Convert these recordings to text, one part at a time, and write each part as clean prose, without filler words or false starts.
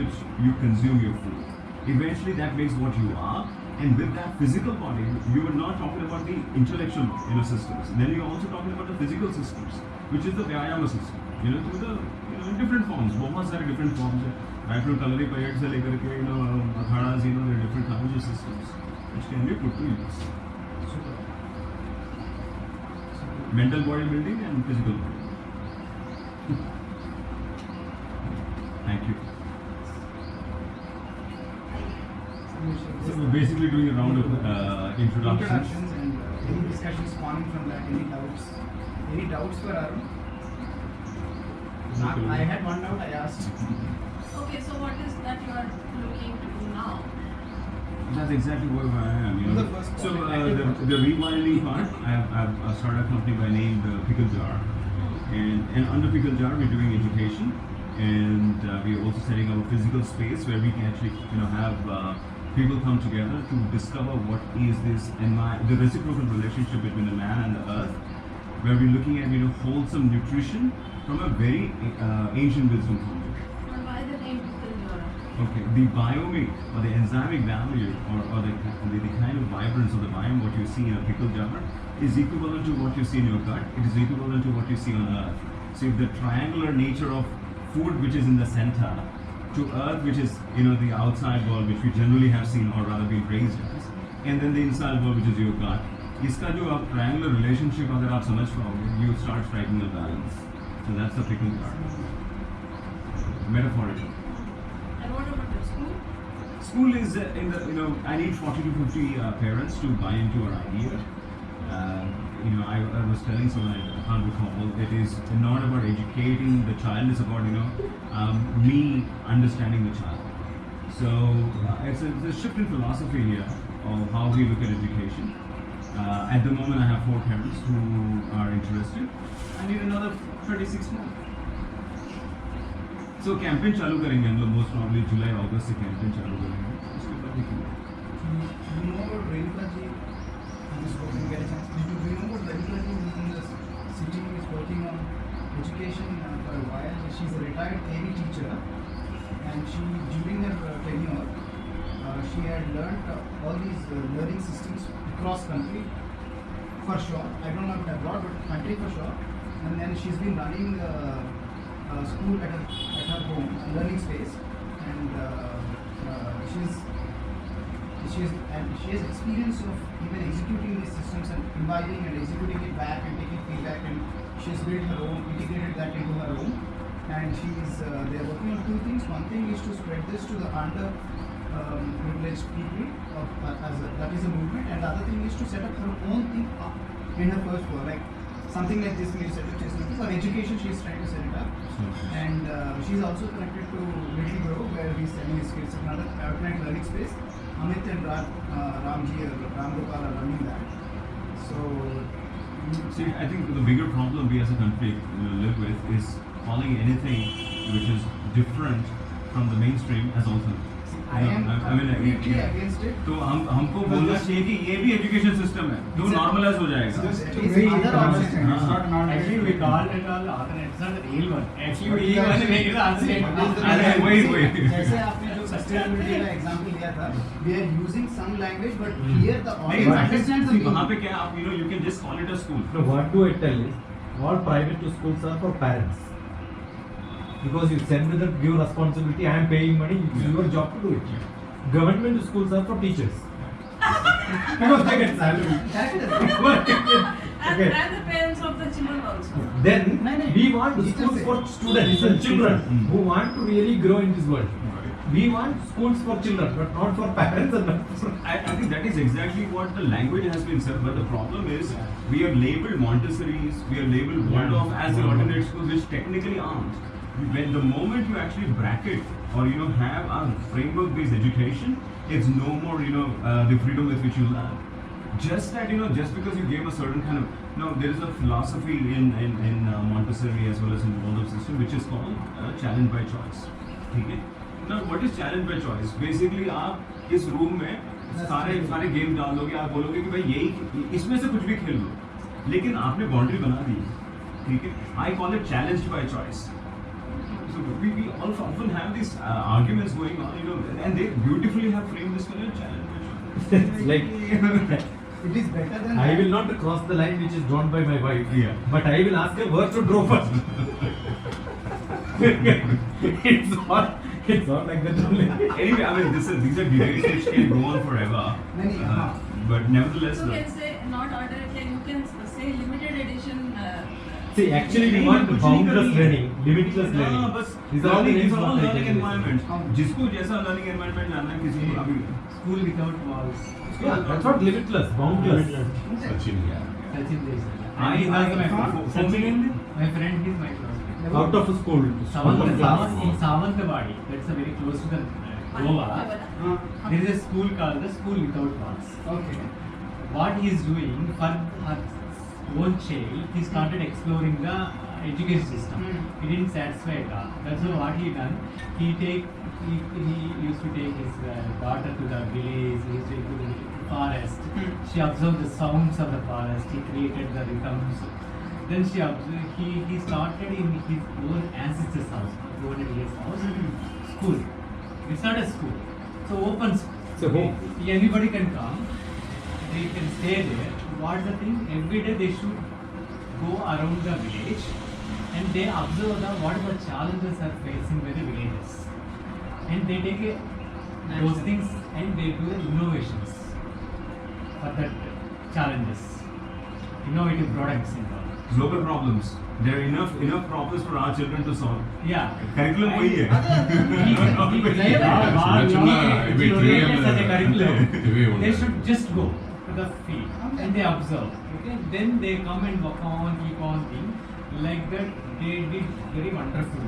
which you consume your food. Eventually that makes what you are, and with that physical body, you are not talking about the intellectual systems. Then you're also talking about the physical systems, which is the Vyayama system. Through the in different forms, बहुत सारे different forms है. Right from calorie period से लेकर के akhadas, there are different kinds of systems which can be put to use. Mental bodybuilding and physical bodybuilding. Thank you. So we're basically doing a round of introductions and any discussions spawning from that. Any doubts? Any doubts for Arun? I had one doubt. I asked. Okay, so what is that you are looking to do now? That's exactly where I am. So the rewilding part, I've started a company by name the Pickle Jar, and under Pickle Jar we're doing education, and we're also setting up a physical space where we can actually have people come together to discover what is this and the reciprocal relationship between the man and the earth, where we're looking at wholesome nutrition from a very ancient wisdom concept. Or why the name Pickle Jar? Okay, the biomic or the enzymic value or the kind of vibrance of the biome, what you see in a pickle jar, is equivalent to what you see in your gut. It is equivalent to what you see on earth. So if the triangular nature of food which is in the center to earth, which is the outside world which we generally have seen or rather been raised as, and then the inside world which is your gut, इसका जो आप triangular relationship अगर आप समझ पाओगे, you start striking a balance. So that's the pickle jar. Metaphorical. And what about the school? School is in the I need 40 to 50 parents to buy into our idea. I was telling someone, I can't recall, it is not about educating the child, it's about me understanding the child. So it's a shift in philosophy here of how we look at education. At the moment I have 4 parents who are interested. I need another 36 more. So campaign चालू करेंगे हम लोग most probably July August से campaign चालू करेंगे. उसके बाद देखेंगे. You know about Renuka ji? Just hoping get a chance. Do you know about Renuka ji who's in the city is working on education for a while? She's a retired AV teacher, and she during her tenure she had learnt all these learning systems across country for sure. I don't know about abroad, but country for sure. And then she's been running school at her home, a learning space, and she has experience of even executing these systems and imbibing and executing it back and taking feedback, and she's built her own, integrated that into her own, and they are working on 2 things. One thing is to spread this to the privileged people, that is a movement, and the other thing is to set up her own thing up in her first floor, like something like this we set up for education. She is trying to set it up, and she is also connected to Little Grow, where he is selling his kids another alternate learning space. Amit and Ramji or Ram Gopal are running that. So see, I think the bigger problem we as a country live with is calling anything which is different from the mainstream as alternative. I am completely against it. तो हमको बोलना चाहिए कि ये भी education system है, जो normalise हो जाएगा. Actually, we call it all alternate. It's not the real one. Actually, we want to make it alternate. वही. जैसे आपने जो sustainability का example दिया था, we are using some language, but here the audience understands the meaning. वहाँ पे क्या आप you can just call it a school. No, what do I tell is, all private schools are for parents. Because you send me the give responsibility, I am paying money, it's your job to do it. Government schools are for teachers. Because they get salary. And the parents of the children also. Then we want schools for students and children who want to really grow in this world. We want schools for children, but not for parents and not for... I think that is exactly what the language has been said, but the problem is we are labeled Montessori's, we are labeled Waldorf as the alternate schools, which technically aren't. When the moment you actually bracket or have a framework-based education, it's no more the freedom with which you learn. Just that just because you gave a certain kind of there is a philosophy in Montessori as well as in the Waldorf system which is called challenge by choice. Okay? Now what is challenge by choice? Basically आप इस room में सारे game डाल दोगे, आप बोलोगे कि भाई यही इसमें से कुछ भी खेल लो, लेकिन आपने बाउंड्री बना दी, ठीक है? I call it challenged by choice. So we also often have these arguments going on, and they beautifully have framed this challenge. It's like It is better than I that. will not cross the line which is drawn by my wife. Yeah. But I will ask her where to draw first. it's not like that only. Anyway, I mean, these are debates which can go on forever. Many, But nevertheless, You can say not alternate, you can say limited edition. See, actually we want boundless learning, limitless हाँ, learning. बस These are all the these names are all what I learning can environments. जिसको जैसा learning environment जानना है किसी को अभी School without walls. Yeah, that's what limitless, boundless. Sachin. Sachin Desai. I- He was my for- friend. for me- My friend is my classmate. Out of school. In Savantawadi, that's a very close to the Goa. There is a school called the School Without Walls. Okay. What he is doing for her own child, he started exploring the education system. He didn't satisfy it all. That's why what he done. He used to take his daughter to the village. He used to go to the forest. She observed the sounds of the forest. He created the rhythms. Then he started in his own ancestors' house, 200 years house, school. It's not a school. So open school. So home. Anybody can come. They can stay there. What's the thing? Every day they should go around the village and they observe what the challenges are facing by the villagers. And they take those things and they do the innovations for that challenges. Innovative products and all. local problems. There are enough problems for our children to solve. Yeah. Curriculum वही है. Such a curriculum. ఇవే They ఉన్నాయి. should just go to the field and they observe. Okay, then they come and work on, keep on thing like that. They did very wonderful.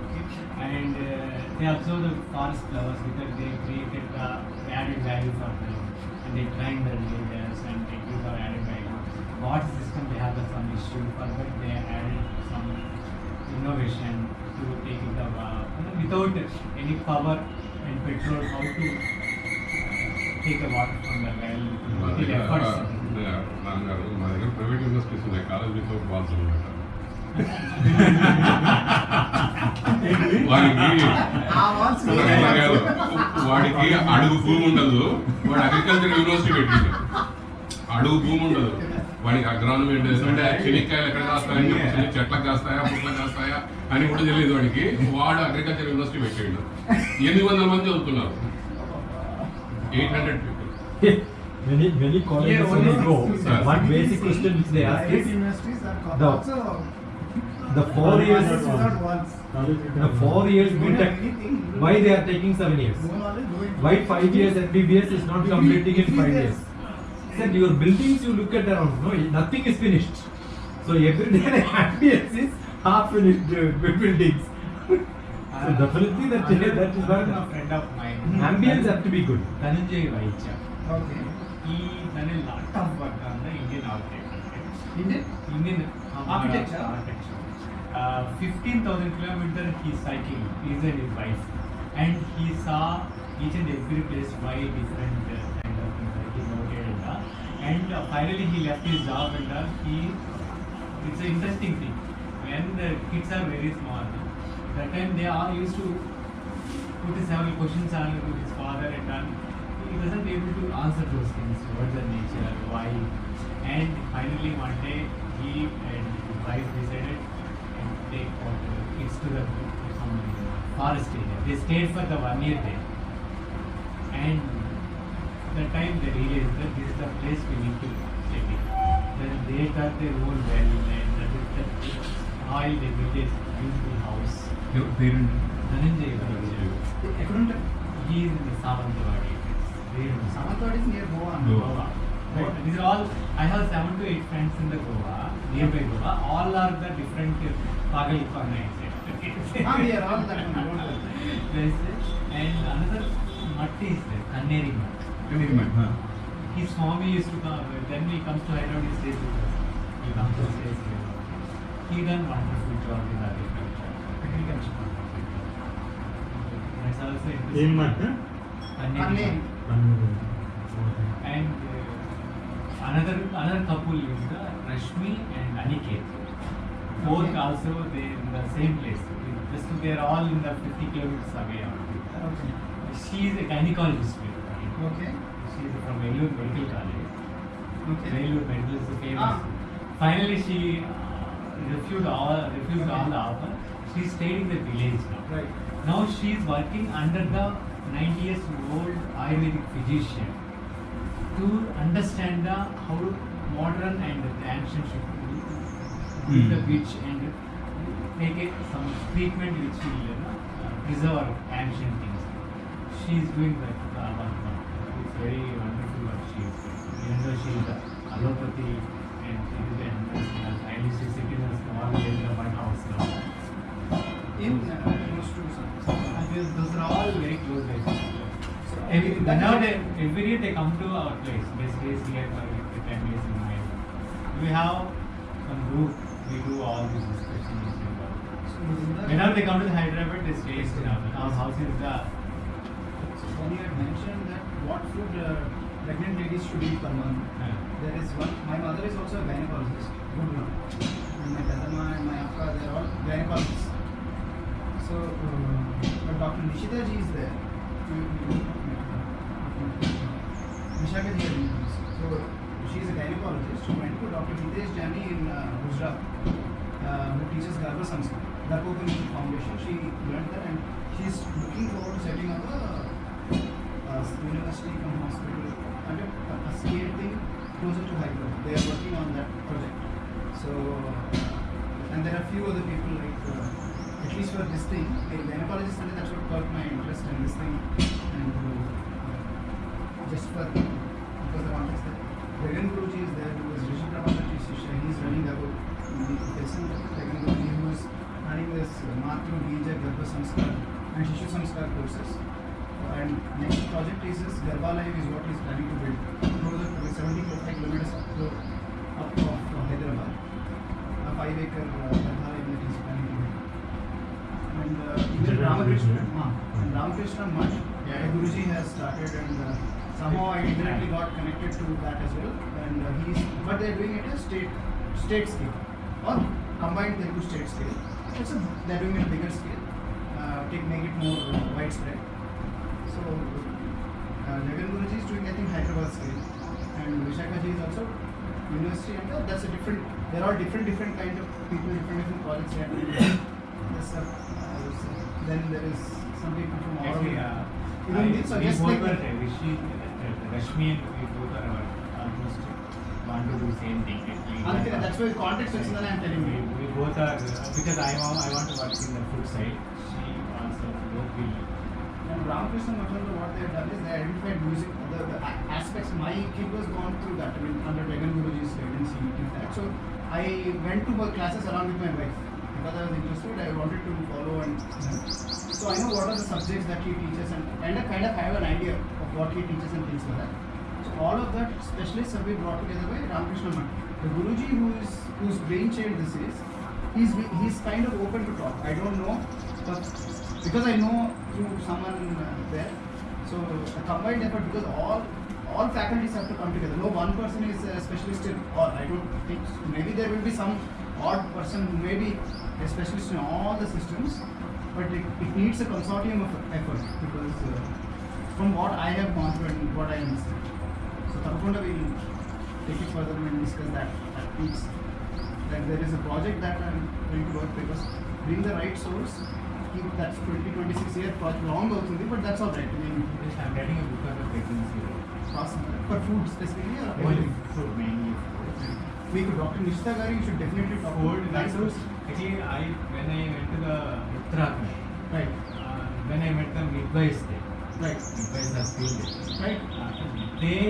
Okay? And they observe the forest flowers because they created the added value for them, and they train the villagers and they give the added value. What system they have some issue for that they added some innovation to take it without any power and petrol. How to take the water from the well మా with దగ్గర efforts. నాన్నగారు మా దగ్గర private universities ఉన్నాయి, college without walls అనమాట. వాడికి అట్లా కాదు, వాడికి అడుగు భూమి ఉండదు, వాడు అగ్రికల్చర్ యూనివర్సిటీ పెట్టింది. అడుగు భూమి ఉండదు, వాడికి అగ్రానమీ అంటే చెనిక్కాయలు ఎక్కడ కాస్తాయని చెప్పి చెట్లకు కాస్తాయా పుట్లకు కాస్తాయా అని కూడా తెలియదు వాడికి. వాడు అగ్రికల్చర్ యూనివర్సిటీ పెట్టాడు. 800 మంది చదువుతున్నారు. 800 people. Many colleges Yeah, when they go, Sir. one basic question which they ask Private is universities are the- also the 4 years without walls. the 4 years Don't have BTech, anything. why they are taking 7 years? No knowledge, no information. Why 5 years MBBS is not completing in 5 years? Yes. Said your buildings you look at around, no, nothing is finished. So every day the ambience is half finished buildings. So definitely that is One one. friend of mine. Ambience have to be good. Dhananjay Vaidya. Okay. He done a lot of work on the Indian architecture. Indian? Architecture? Architecture. 15,000 kilometers he cycling, he and his wife, and he saw each and every place why different kind of things like he noted it. And finally he left his job and it's an interesting thing. When the kids are very small, that time they all used to put several questions on to his father and all. He wasn't able to answer those things. What's the nature? Why? And finally one day he and his wife decided to take kids to the forest area. They stayed for the 1 year there. And that time they realized that this is the place we need to take it. Then they got their own well and the oil they built a beautiful house. Your parent. Dhananjay Vaidya. ఎక్కడ ఉంటారు? He is in the Savantawadi. Savantawadi is near Goa. Goa. Right. These are all. I have 7 to 8 friends in the Goa, nearby Goa. All are the different Pagalipana. We are all that one. Don't worry. And another mutt is there, Kanneri Mutt. His mommy used to come. Then he comes to Hyderabad, he stays with us. He comes to stays with us. He done wonderful job in agriculture. That's also interesting. Kanneri Mutt. And another couple is the Rashmi and Aniket. Both also they in the same place with Just they are all in the 50 kilometers away. Okay. She is a gynecologist. Basically. Okay. She is from Vellore Medical College. Okay. Vellore Medical is famous. Finally, she refused all the offer. She stayed in the village now. Right. Now she is working under the 90 years old Ayurvedic physician to understand the how modern and the ancient should be the witch and take some treatment which will preserve our ancient things. She is doing that work now. It's very wonderful what she is doing. Even though she is allopathy and she is a nurse, at least she's sitting in a small Hyderabad house now. In close to Those are all very close days. So, Every year they come to our place. They stay here for 10 days in my. We have some group. We do all these discussions. Whenever they come to the Hyderabad, they stay in our house. Is the So when you had mentioned that what food pregnant ladies should eat per month, there is one. My mother is also a gynecologist, good one. And my Kadama and my Akka, they are all gynecologists. So, but Dr. Nishita ji is there. Vishaka ji is. So, she is a gynecologist who went to Dr. Hitesh Jani in Gujarat, who teaches Garbha Samskar, Garbhopani Foundation. She learned that and she is looking forward to setting up a university come hospital and a scale thing closer to Hyderabad. They are working on that project. So, and there are few other people like, at least for this thing, a gynecologist, and that's what caught my interest in this thing. And just for, because the context that Began Guruji is there, who is Rishi Prabhakar Shisha, he is running the person, Began Guruji, who is running this Matru, Bija, Garbha Samskar and Shishu Samskar courses. And next project is this Garbha Live is what he is planning to build, closer to 75 kilometers up of Hyderabad. A 5-acre Garbha Live that he is planning to build. And even Ramakrishna Mutt, Guruji has started, and somehow I indirectly got connected to that as well. And but they are doing it at state scale or combined Telugu state scale. They are doing it bigger scale, make it more widespread. So Began Guruji is doing, I think, Hyderabad scale, and Vishaka ji is also university, and that's a different. There are different kind of people, different projects they are doing. Then there is some people from all actually, over. we Suggest both like were Rashmi and we both are almost want to do same thing. అందుకే that's why context వచ్చిందని I'm telling you. We both are because I want to work in the food side. She also both will. And Ramakrishna Mathur, what they have done is they identified music, the aspects. My kid was gone through that. I mean, under Began Guruji's guidance, he did that. So I went to her classes along with my wife because I was interested. I wanted to follow and so I know what are the subjects that he teaches and kind of have an idea of what he teaches and things like that. So all of that specialists have been brought together by Ramakrishna Mathur. The Guruji whose brainchild this is, he's kind of open to talk. I don't know, but because I know through someone there. So a combined effort, because all faculties have to come together. No one person is a specialist in all. I don't think so. Maybe there will be some odd person who may be a specialist in all the systems, but it needs a consortium of effort because from what I have gone through and what I understand. So Tapakunda will take it further and discuss that piece. That there is a project that I'm going to work because bring the right source. Keep that's 2026 year project long also, but that's all right. I mean, I'm writing a book on the pregnancy. for food specifically or Only everything? food mainly. We could Dr. Nishita Gari, you should definitely talk Food, about that's source. actually when I went to the Uttarakhand, Right, when I met the midwives there, right, midwives are still there. right. They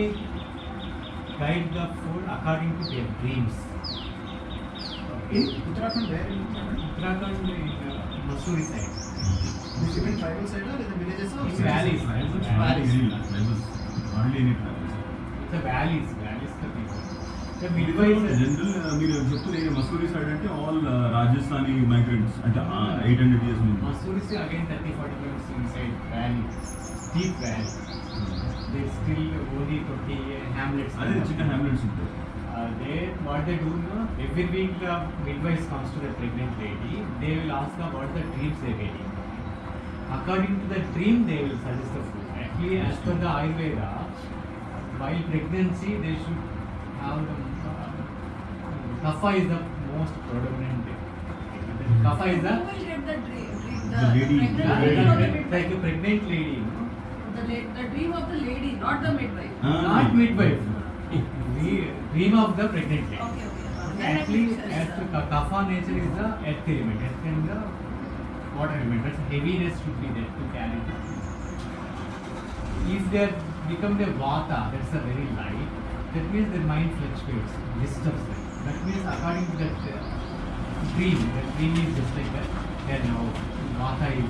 guide the food according to their dreams. In Uttarakhand, where in Uttarakhand? Uttarakhand in Mussoorie side. Is it in tribal side or is it villages or? It's valleys. Valleys. Hardly any tribal. It's a valleys the people. The Midwives midwives general మీరు చెప్తున్న Masuri side అంటే all Rajasthani migrants అంటే 800 years ముందు Mussoorie is again 30-40 kilometers inside valley. deep valley. There's still only 20 hamlets. అదే చిన్న hamlets ఉంటాయి. They what they do, no? Every week the midwife comes to the pregnant lady. They will ask her what the dreams they're getting. According to the dream, they will suggest the food. Actually, as per the Ayurveda, while pregnancy, they should have the kapha is the most predominant. Kapha is Who the will get the dream? The lady. pregnant lady or the midwife? like a pregnant lady, no? The dream of the lady, not the midwife. Not midwife. Dream of the pregnant lady. Okay. Then Actually, it makes as sense. the kapha nature is the earth element, earth and the water element. That's heaviness should be there to carry. If they become the vata, that's a very light. That means their mind fluctuates, disturbs them. That means according to that dream is just like that. Then now vata is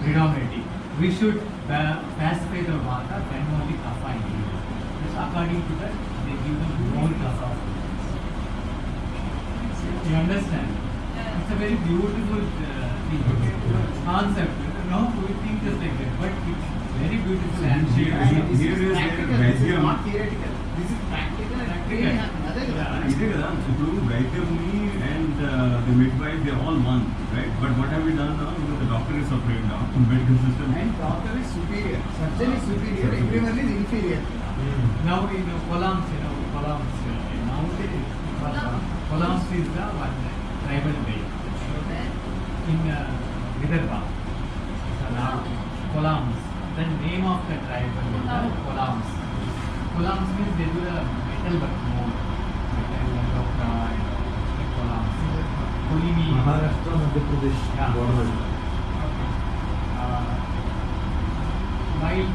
predominating. We should pacify the vata, then only kapha increases. That's according to that, they give them more kapha. You understand? It's a very beautiful thing. Concept. No, we think just like that, but it's very beautiful and Here is Practical. This is Vaidya. not theoretical. This is practical and actually happen. అదే కదా. ఇదే కదా ఇప్పుడు వైద్యముని and the midwife they all one right but what have we done now the doctor is separate now medical system And doctor is superior. Surgeon is superior. Everyone is inferior. now in Kolams, nowadays Kolams is the one tribal day in Hyderabad. Kolams. The name of the tribe is the Kolams. Kolams means they do the metal but more. Metal, Lokra, and Kolams. Kolimi. Maharashtra, Madhya Pradesh Yeah. border. While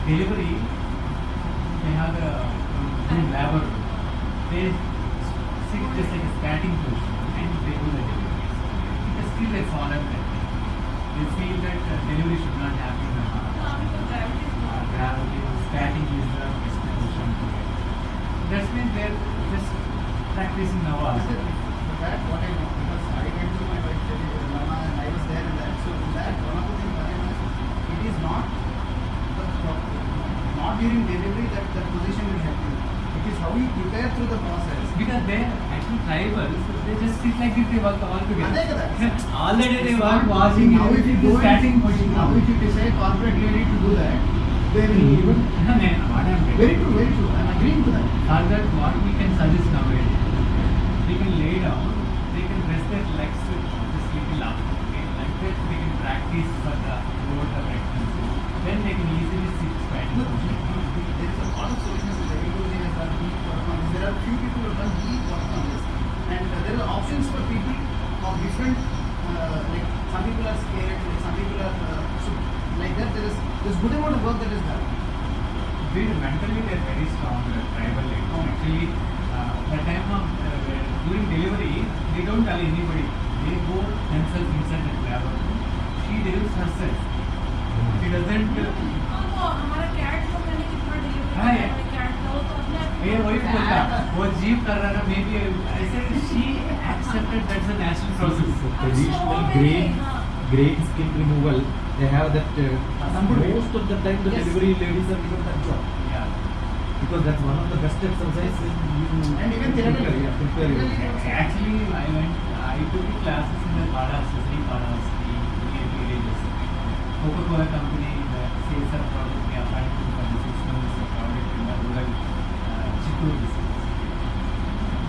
delivery, they have a labor. They sit just like a starting position and they do the delivery. But still they follow that. They feel that delivery should not happen in the heart. Gravity, starting is the best position to get. That means they're just practicing now. But that what I know because I went to my wife Mama and I was there in that. So in that one of the things that I know it is not during delivery that the position will help you. It is how you prepare through the process. Because they're actually tribals, they just sit like this, they work all అదే together. కదా. Already they work watching Now if you the go starting position. now if you decide corporate really to do that, they will even What I'm very true. I'm agreeing to that. Further, what we can suggest nowadays, they can lay down, they can rest their legs just little up, okay? Like that they can practice for the lower the pregnancy. Then they can easily sit standing Look, position. there is a lot of solutions that everybody has done deep work on this. There are few people who have done deep work on this. And there are options for people of different, like some people are scared, like some people are, so like that there's good amount of work that is done. Mentally they are very strong, tribal ladies. Actually, the time of during delivery, they don't tell anybody. They go themselves inside the labor. She delivers herself. She doesn't. हमारा cat को मैंने कितना delivery हाँ, किया है cat का वो तो अपने आप ये वही बोलता वो जीव कर रहा था मे बी ऐसे she accepted that's a natural process. Traditional grain skin removal, they have that. Most of the time, the Yes. delivery ladies are given that job Yeah. because that's one of the best exercises you And even theoretically. prepare you. Actually, I took classes in the Padas, near villages. Coca-Cola company, the sales are product, they applied to for the 6 months of product in the rural Chittoor district.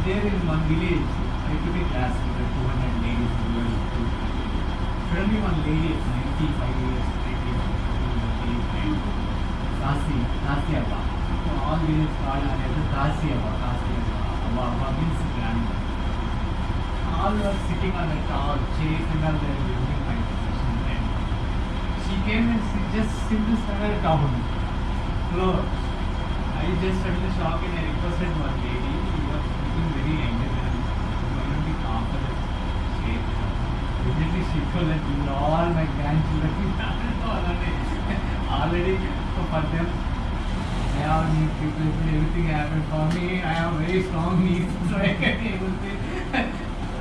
There in one village, I took a class with the 200 ladies rural. Suddenly one lady is 95 years, 80 years, and Kasi Abba. So all villages called her as Kasi Abba. Abba means grandmother. All were sitting on a tall chair and all they were listening my session. And she came and she just simply started talking. Floor. I just suddenly shocked and I requested one lady, you are looking very angry and why don't you come for the chair? Immediately she told that you are all my grandchildren. Already for them. I have needs replacement, everything happened for me. I have very strong needs, so I can able to.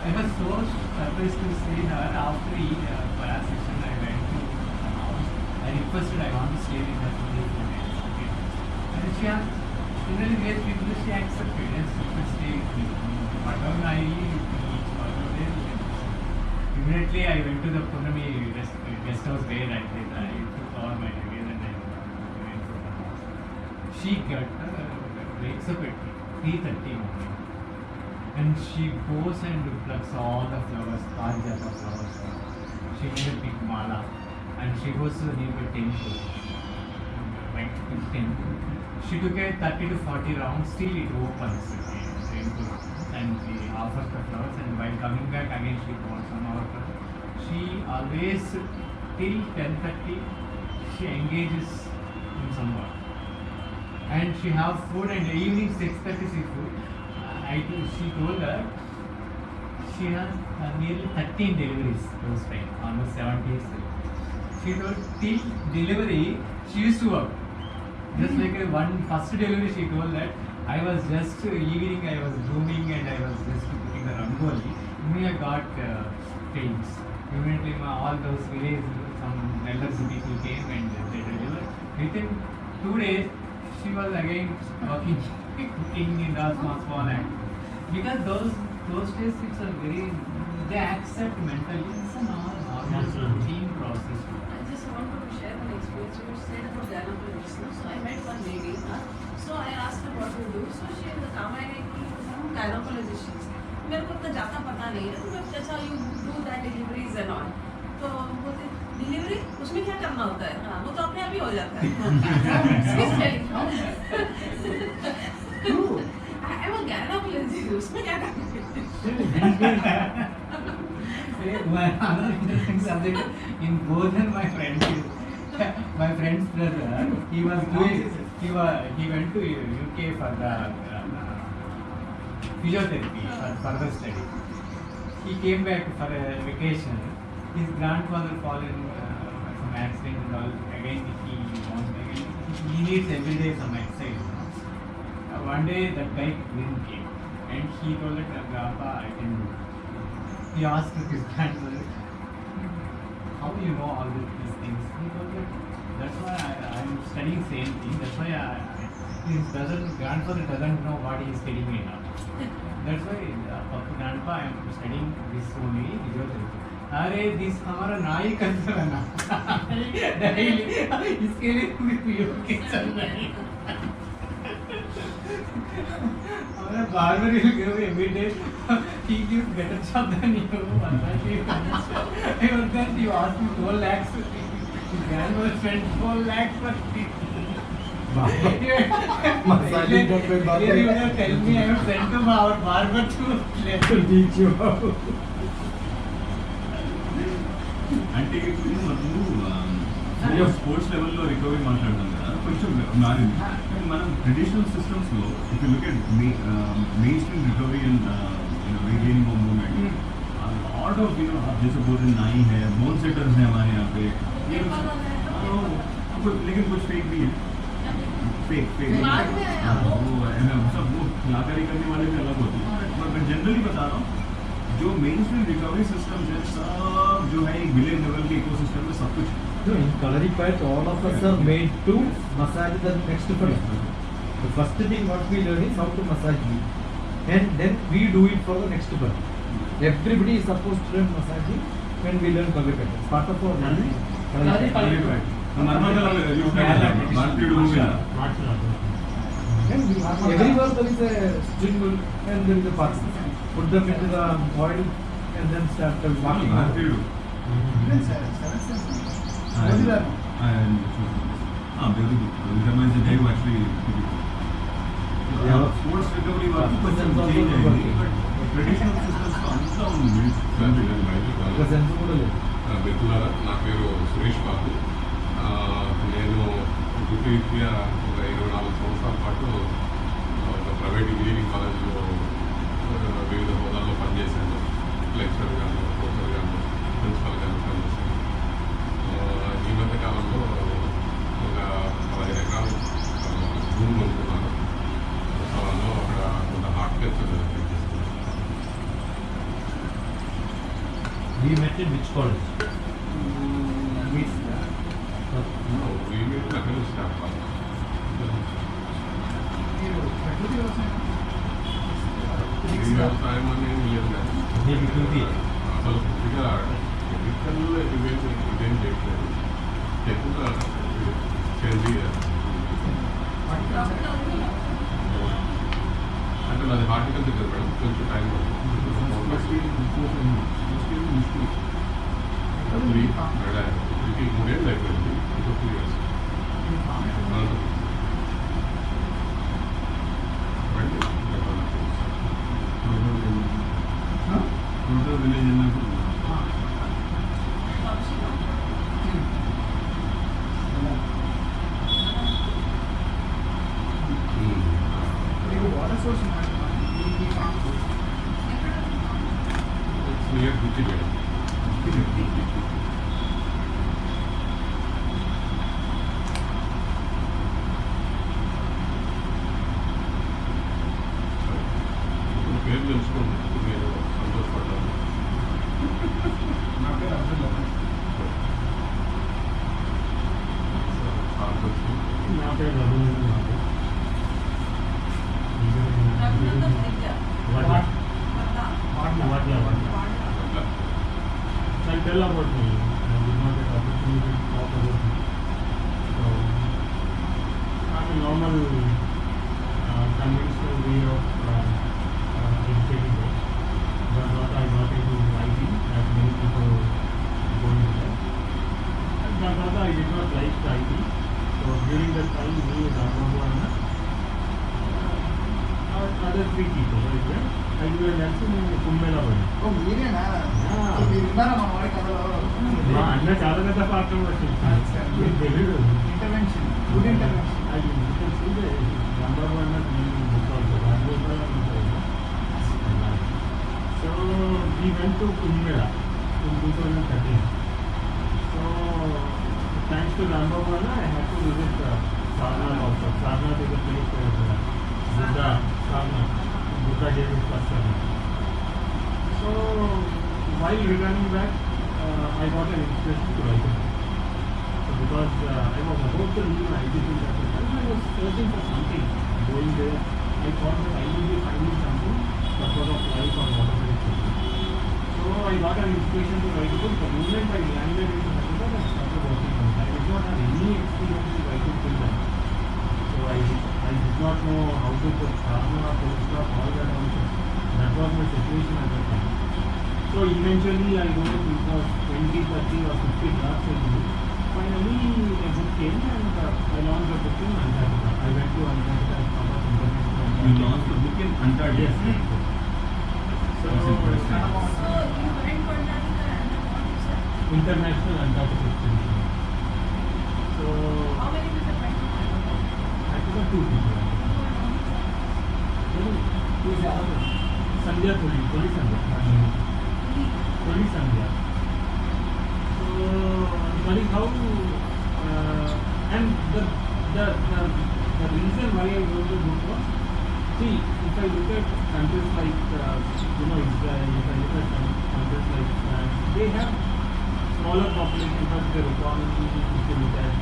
I was so surprised to see her after each class session. I went to the house requested I want to stay with her for 3 days. Okay. And she has generally great people, she accepted and she could stay with me. Whatever I eat, whatever they do. Immediately I went to the Punami guest house where I did. I took all my luggage and I went to her house. She wakes up at 3:30 morning. And she goes and plucks all the flowers, parijata flowers. She made a big mala and she goes to the nearby temple. Like to the temple. She took a 30 to 40 rounds, still it opens the temple. And she offers the flowers and while coming back again she calls some more flowers. She always till 10:30 she engages in some work. And she have food and evening 6:30 she food. She told her she has nearly 13 deliveries those time, almost 70 days. She told till delivery she used to work. Just like first delivery she told that I was just evening I was grooming and I was just putting the rangoli. Immediately I got pains. Immediately all those villages, some elders people came and they delivered. Within 2 days she was again working, cooking in the small act. Because those days it's a very, they accept mentally, it's a normal routine process. I just wanted to share an experience. You said about gynecology. So I met one lady. So I asked her what to do. So she is a gynecologist. मेरे को इतना ज़्यादा पता नहीं है तो मैं अच्छा you do that deliveries and all तो बोलते डिलीवरी उसमें क्या करना होता है हाँ वो तो अपने आप ही हो जाता है आई एम अ gynecologist उसमें क्या करना है Another interesting subject in Bodhan, my friend's brother, he went to UK for the physiotherapy for further study. He came back for a vacation. His grandfather fallen some accident and all. Again he needs every day some exercise. One day that guy came and he told that Grandpa I can do. He asked his grandmother, how do you know all these things? He told that, that's why I am studying same thing. That's why his grandfather doesn't know what he is telling me now. That's why Grandpa I am studying this only physiotherapy. अरे this हमारा नाई करता है ना daily इसके लिए उपयोग के चल रहे हैं हमारा barber will give every day he gives better job than you and then you ask me 12 lakhs his grandmother spent 12 lakhs for Massaging don't pay back. you will tell me I have sent to our barber to teach you how. అంటే ఇప్పుడు మనము sports లెవెల్లో recovery మాట్లాడతాం కదా కొంచెం మారింది మనం traditional సిస్టమ్స్లో if you look at main stream recovery and regaining of movement lot of जैसे बोलते नाई है बोन सेटर्स हैं हमारे यहाँ पे लेकिन कुछ फेक भी है फेक सब वो कलाकारी करने वाले भी अलग होते हैं पर मैं जनरली बता रहा हूँ जो मेन स्ट्रीम रिकवरी सिस्टम्स है सब जो है एक विलेज लेवल के इकोसिस्टम में सब कुछ No, in Kalaripayat, all of us are made to massage the next person. The first thing what we learn is how to massage you, and then we do it for the next person. Everybody is supposed to learn massaging when we learn Kalaripayat. It's part of our learning. Kalaripayat. Normal use करते हैं भारतीय लोग And everywhere there is a string and there is a person. Put them into the oil and then start walking. भारतीय लोग Begumpet is a day actually sports recovery work కొంచెం change అయింది but traditional systems అంతా ఉంది ఒక sense కూడా లేదు. మిత్రులారా నా పేరు సురేష్ బాబు నేను వృత్తిరీత్యా ఒక 24 సంవత్సరాల పాటు ఒక ప్రైవేట్ ఇంజనీరింగ్ కాలేజ్లో వివిధ హోదాల్లో పనిచేశాను లెక్చరర్ గాను ప్రొఫెసర్ గాను ప్రిన్సిపల్ గాను పనిచేశాను ఈ మధ్య కాలంలో ఒక 15 ఎకరాలు భూమి కొనుక్కున్నాను స్థలంలో అక్కడ కొంత హార్టికల్చర్ చేస్తున్నాను. We met in which college? Staff మీరు ప్రకృతి వ్యవసాయం ఈ వ్యవసాయం అనేది లేదు కానీ మీకు కృతి. అసలు పూర్తిగా కెమికల్ ఇదేం చేయట్లేదు ఎక్కువగా సేంద్రీయ అంటే నాది హార్టికల్చర్ కదా మేడం కొంచెం టైం ఇప్పటికి 3 ఏళ్ళు అయిపోయింది ఇంకో 2 ఇయర్స్ మీకు వాటర్ సోర్స్ ఈ ఫామ్ నియర్ 50 మేడం పేరు తెలుసుకోండి మీరు సంతోషపడ్డారు నా పేరు అబ్దుల్ నా పేరు Raghu. I'll tell about me. I did not get opportunity to talk about me. So, I'm a normal conventional way of educating it. But what I got into IT, as many people go into that. And but I did not like IT. So during that time, me and Babu and other 3 people, right there. And we were dancing in Commune. ఓ మీరేనా Yeah. మీరు ఉన్నారా మన వాడి కథలో మా అన్న చాలా పెద్ద పాత్ర వచ్చింది తెలీదు. Intervention good intervention number 1 so we went to Kumbh Mela in 2013. So thanks to Rambhavana, I had to visit Sarnath also. Sarnath is a place where Buddha, Sarnath, Buddha gave his first sermon. So while returning back, I got an inspiration to write a book. So because I was about to leave my IT field at the time, I was searching for something. Going there, I thought that I will be finding something purpose of life or whatever it is. So I got an inspiration to write a book. The moment I landed into Hyderabad, I started working on it. I did not have any experience in writing till then. So I did not know how to put Sarna, postdoc, all that also. That was my situation at that time. So eventually, I don't know if it was 20, 30 or 50 drafts I did. Finally, a book came and I launched the book in Antarctica. I went to Antarctica as part of international. You launched the book in Antarctica. Yes. So, So you went for Antarctica and then what you said? international Antarctica expedition. So, How many people went to Antarctica? I took 2 people. Sandhya Police Sandhya. Police Sandhya. So, that is how, and the reason why I wrote the book was, see, if I look at countries like, Israel, if I look at countries like France, they have smaller population, but their economy, if you look at,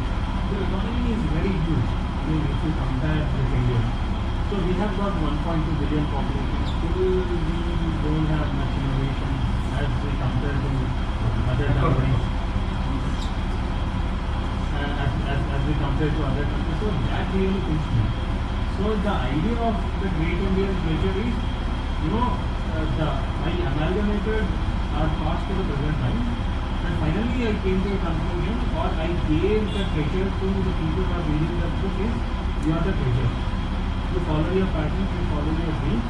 their economy is very huge. I mean, if you compare with India. So we have got 1.2 billion population. Still, we don't have much innovation as we compare to other countries. As we compare to other countries. So that really puts me. So the idea of the Great Indian Treasure is, I amalgamated our past to the present time, and finally I came to a conclusion, or I gave the treasure to the people who are reading the book is, you are the treasure. You follow your passions, you follow your dreams,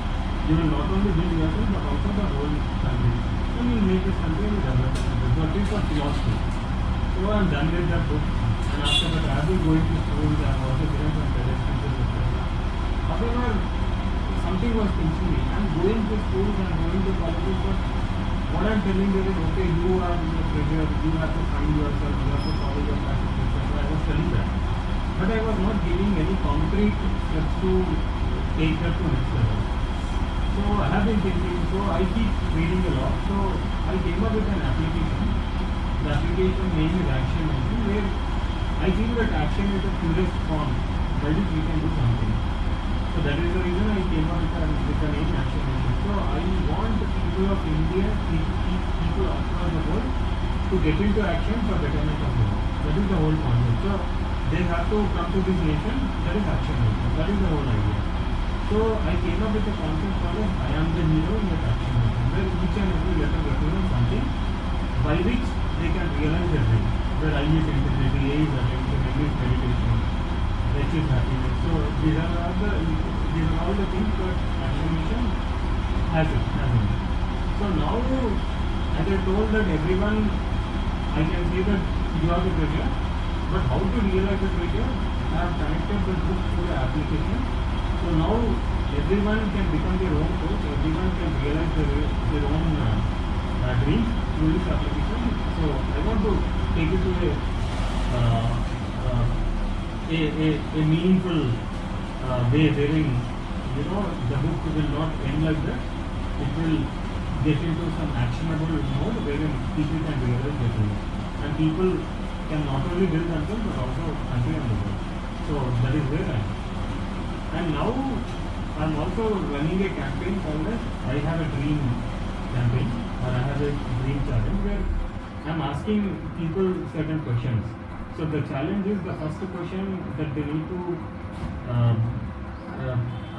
you will not only build yourself but also the whole country. So you will make this country and develop the country. So it is a philosophy. So I am done with that book, and after that I have been going to schools, I have also given some presentations, etc. However, something was pinching me. I am going to schools and going to colleges, but what I am telling them is, okay, you are the treasure, you have to find yourself, you have to follow your passions, etc. I was telling that. But I was not giving any concrete steps to take that to next level. So I have been thinking, so I keep reading a lot. So I came up with an application. The application name is Action Engine, where I feel that action is the purest form by which we can do something. So that is the reason I came out with the name Action Mission. So I want the people of India, people across the world to get into action for betterment of the world. That is the whole concept. So they have to come to this nation, that is Action Mission. That is the whole idea. So I came up with the concept called I am the hero in that Action Mission, where each and every letter represents something by which they can realize their dream. Where I is integrity, A is attention, M is meditation, H is happiness. So these are all the things that Action Mission has it. So now, as I told that everyone, I can see that you are the treasure, but how to realize the treasure? I have connected the book to the application. So now everyone can become their own coach, everyone can realize their own dreams through this application. So I want to take it to a meaningful way wherein the book will not end like that. It will get into some actionable mode wherein people can realize their dreams. And people can not only build themselves but also country and the world. So that is where I am. And now I am also running a campaign called as I Have a Dream campaign, or I Have a Dream challenge, where I am asking people certain questions. So the challenge is, the first question that they need to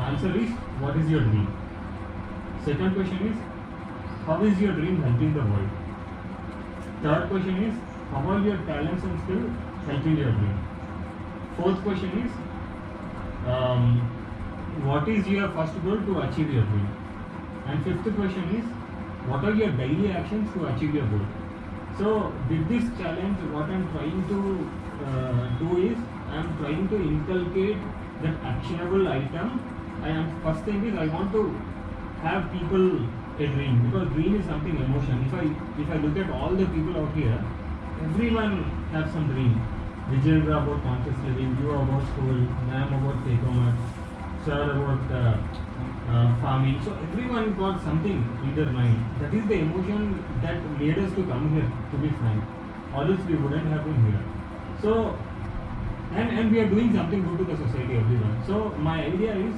answer is, what is your dream? Second question is, how is your dream helping the world? Third question is, how are your talents and skills helping your dream? Fourth question is, what is your first goal to achieve your dream? And fifth question is, what are your daily actions to achieve your goal? So with this challenge, what I am trying to do is, I am trying to inculcate that actionable item. First thing is, I want to have people a dream, because dream is something emotion. If I look at all the people out here, everyone has some dream. Vijayendra about conscious living, you about school, ma'am about take-home, sir about farming. So everyone got something in their mind. That is the emotion that made us to come here, to be frank. Or else we wouldn't have been here. So, and we are doing something good to the society, everyone. So my idea is,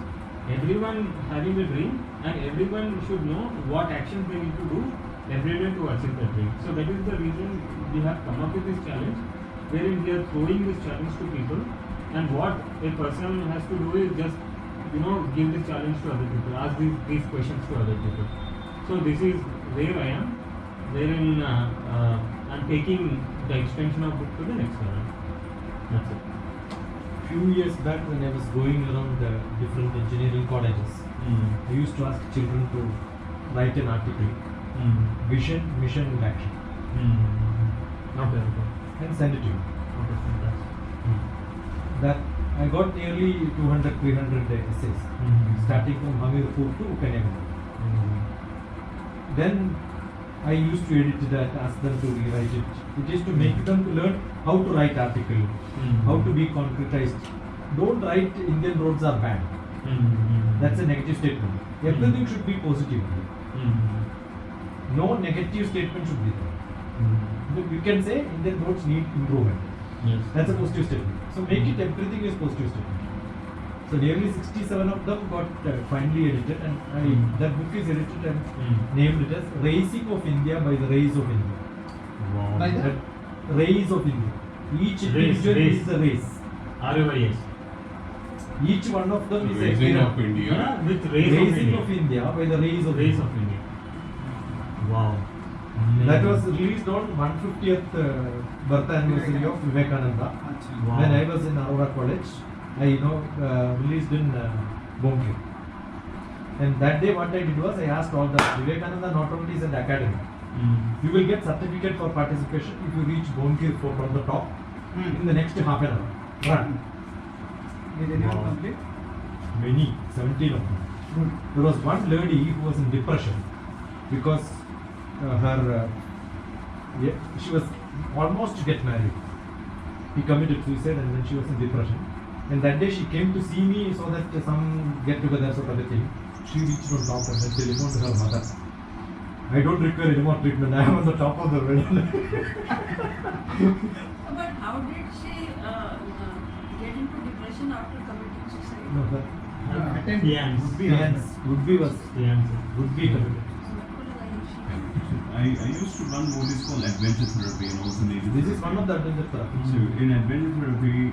everyone having a dream, and everyone should know what actions they need to do every day to achieve that dream. So that is the reason we have come up with this challenge, wherein we are throwing this challenge to people, and what a person has to do is just give this challenge to other people, ask these questions to other people. So this is where I am, wherein I'm taking the extension of book to the next level. That's it. Few years back, when I was going around different engineering colleges, I used to ask children to write an article, vision, mission, and action, Okay. and send it to you. Okay, fantastic. That I got nearly 200, 300 essays, starting from Hamirpur to Kanyakumari. Then I used to edit that, ask them to rewrite it. It is to make them to learn how to write article, how to be concretized. Don't write Indian roads are bad. That's a negative statement. Everything should be positive. No negative statement should be there. You can say Indian roads need improvement. Yes. That's a positive statement. So make it everything is positive statement. So nearly 67 of them got finally edited, and that book is edited and named it as Raising of India by the Rays of India. Wow. By the That Rays of India. Each individual race. is a race. RAYS. Each one of them is a Raising hero. of India. With Raising of India by the Rays of Race India. of India. Wow. That was released on 150th birth anniversary of Vivekananda. Wow. When I was in Aurora College, I released in Bombay. And that day what I did was, I asked all the Vivekananda not only is an academy, you will get certificate for participation if you reach Bonkir Fort on the top in the next half an hour. Run. Did anyone Wow. complete? Many, 17 of them. Good. There was one lady who was in depression because she was almost to get married. He committed suicide and then she was in depression. And that day she came to see me so that some get together sort of a thing. She reached on top and then telephoned to her mother. I don't require any more treatment. I am on the top of the world. But how how did she get into depression after committing suicide? No, but Attempt. would be was would be committed. I used to run what is called adventure therapy and also nature This is therapy. one of the adventure therapy. So in adventure therapy,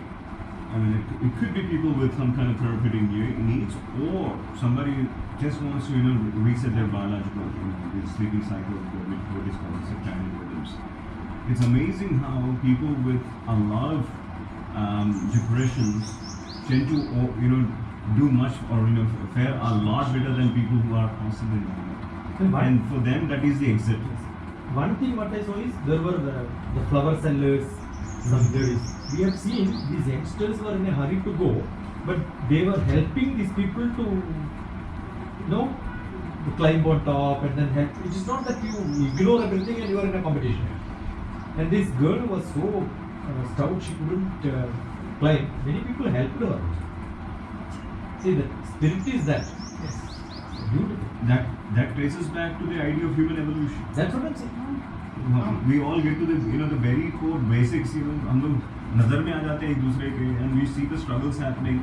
I mean, it could be people with some kind of therapeutic needs, or somebody just wants to, reset their biological, the sleeping cycle, what is called circadian rhythms. It's amazing how people with a lot of depressions tend to, do much or, fare a lot better than people who are constantly normal. And for them, that is the exit. One thing what I saw is there were the flower sellers, some ladies. We have seen these youngsters were in a hurry to go, but they were helping these people to, to climb on top and then help. It is not that you ignore everything and you are in a competition. And this girl was so stout she couldn't climb. Many people helped her. See, the spirit is that. Yes. Beautiful. That traces back to the idea of human evolution. That's what I'm saying. We all get to the the very core basics. हम लोग नजर में आ जाते हैं एक दूसरे के, and we see the struggles happening.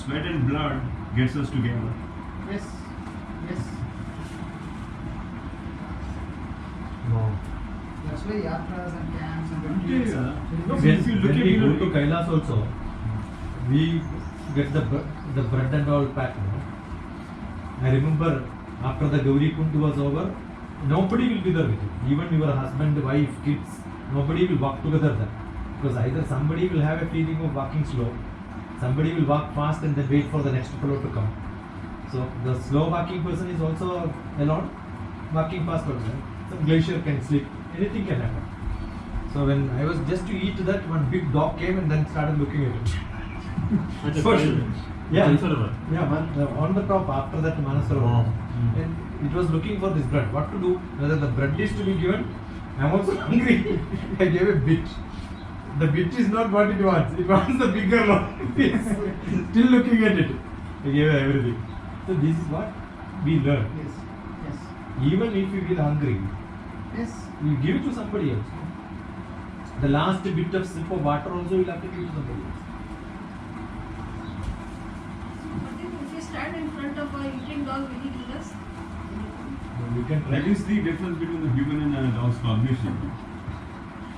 Sweat and blood gets us together. Yes. Yes. Wow. That's why yatras and camps and Yeah. retreats. No, When, if you look when at we go it, to Kailas also, we get the bread and all packed. I remember after the Gauri Kund was over, nobody will be there with you. Even your husband, wife, kids, nobody will walk together there. Because either somebody will have a feeling of walking slow, somebody will walk fast and then wait for the next fellow to come. So the slow walking person is also alone, walking fast person. Some glacier can slip, anything can happen. So when I was just to eat that, one big dog came and then started looking at it. For sure. Yeah, on the top after that Manasarovar. And it was looking for this bread. What to do? Whether the bread is to be given, I am also hungry. I gave a bit. The bit is not what it wants. It wants the bigger one. Still looking at it. I gave everything. So this is what we learn. Yes. Yes. Even if you feel hungry, Yes. you give it to somebody else. The last bit of sip of water also you have to give to somebody else. If we stand in front of a eating dog, will he kill us? You can try. that is the difference between the human and a dog's cognition.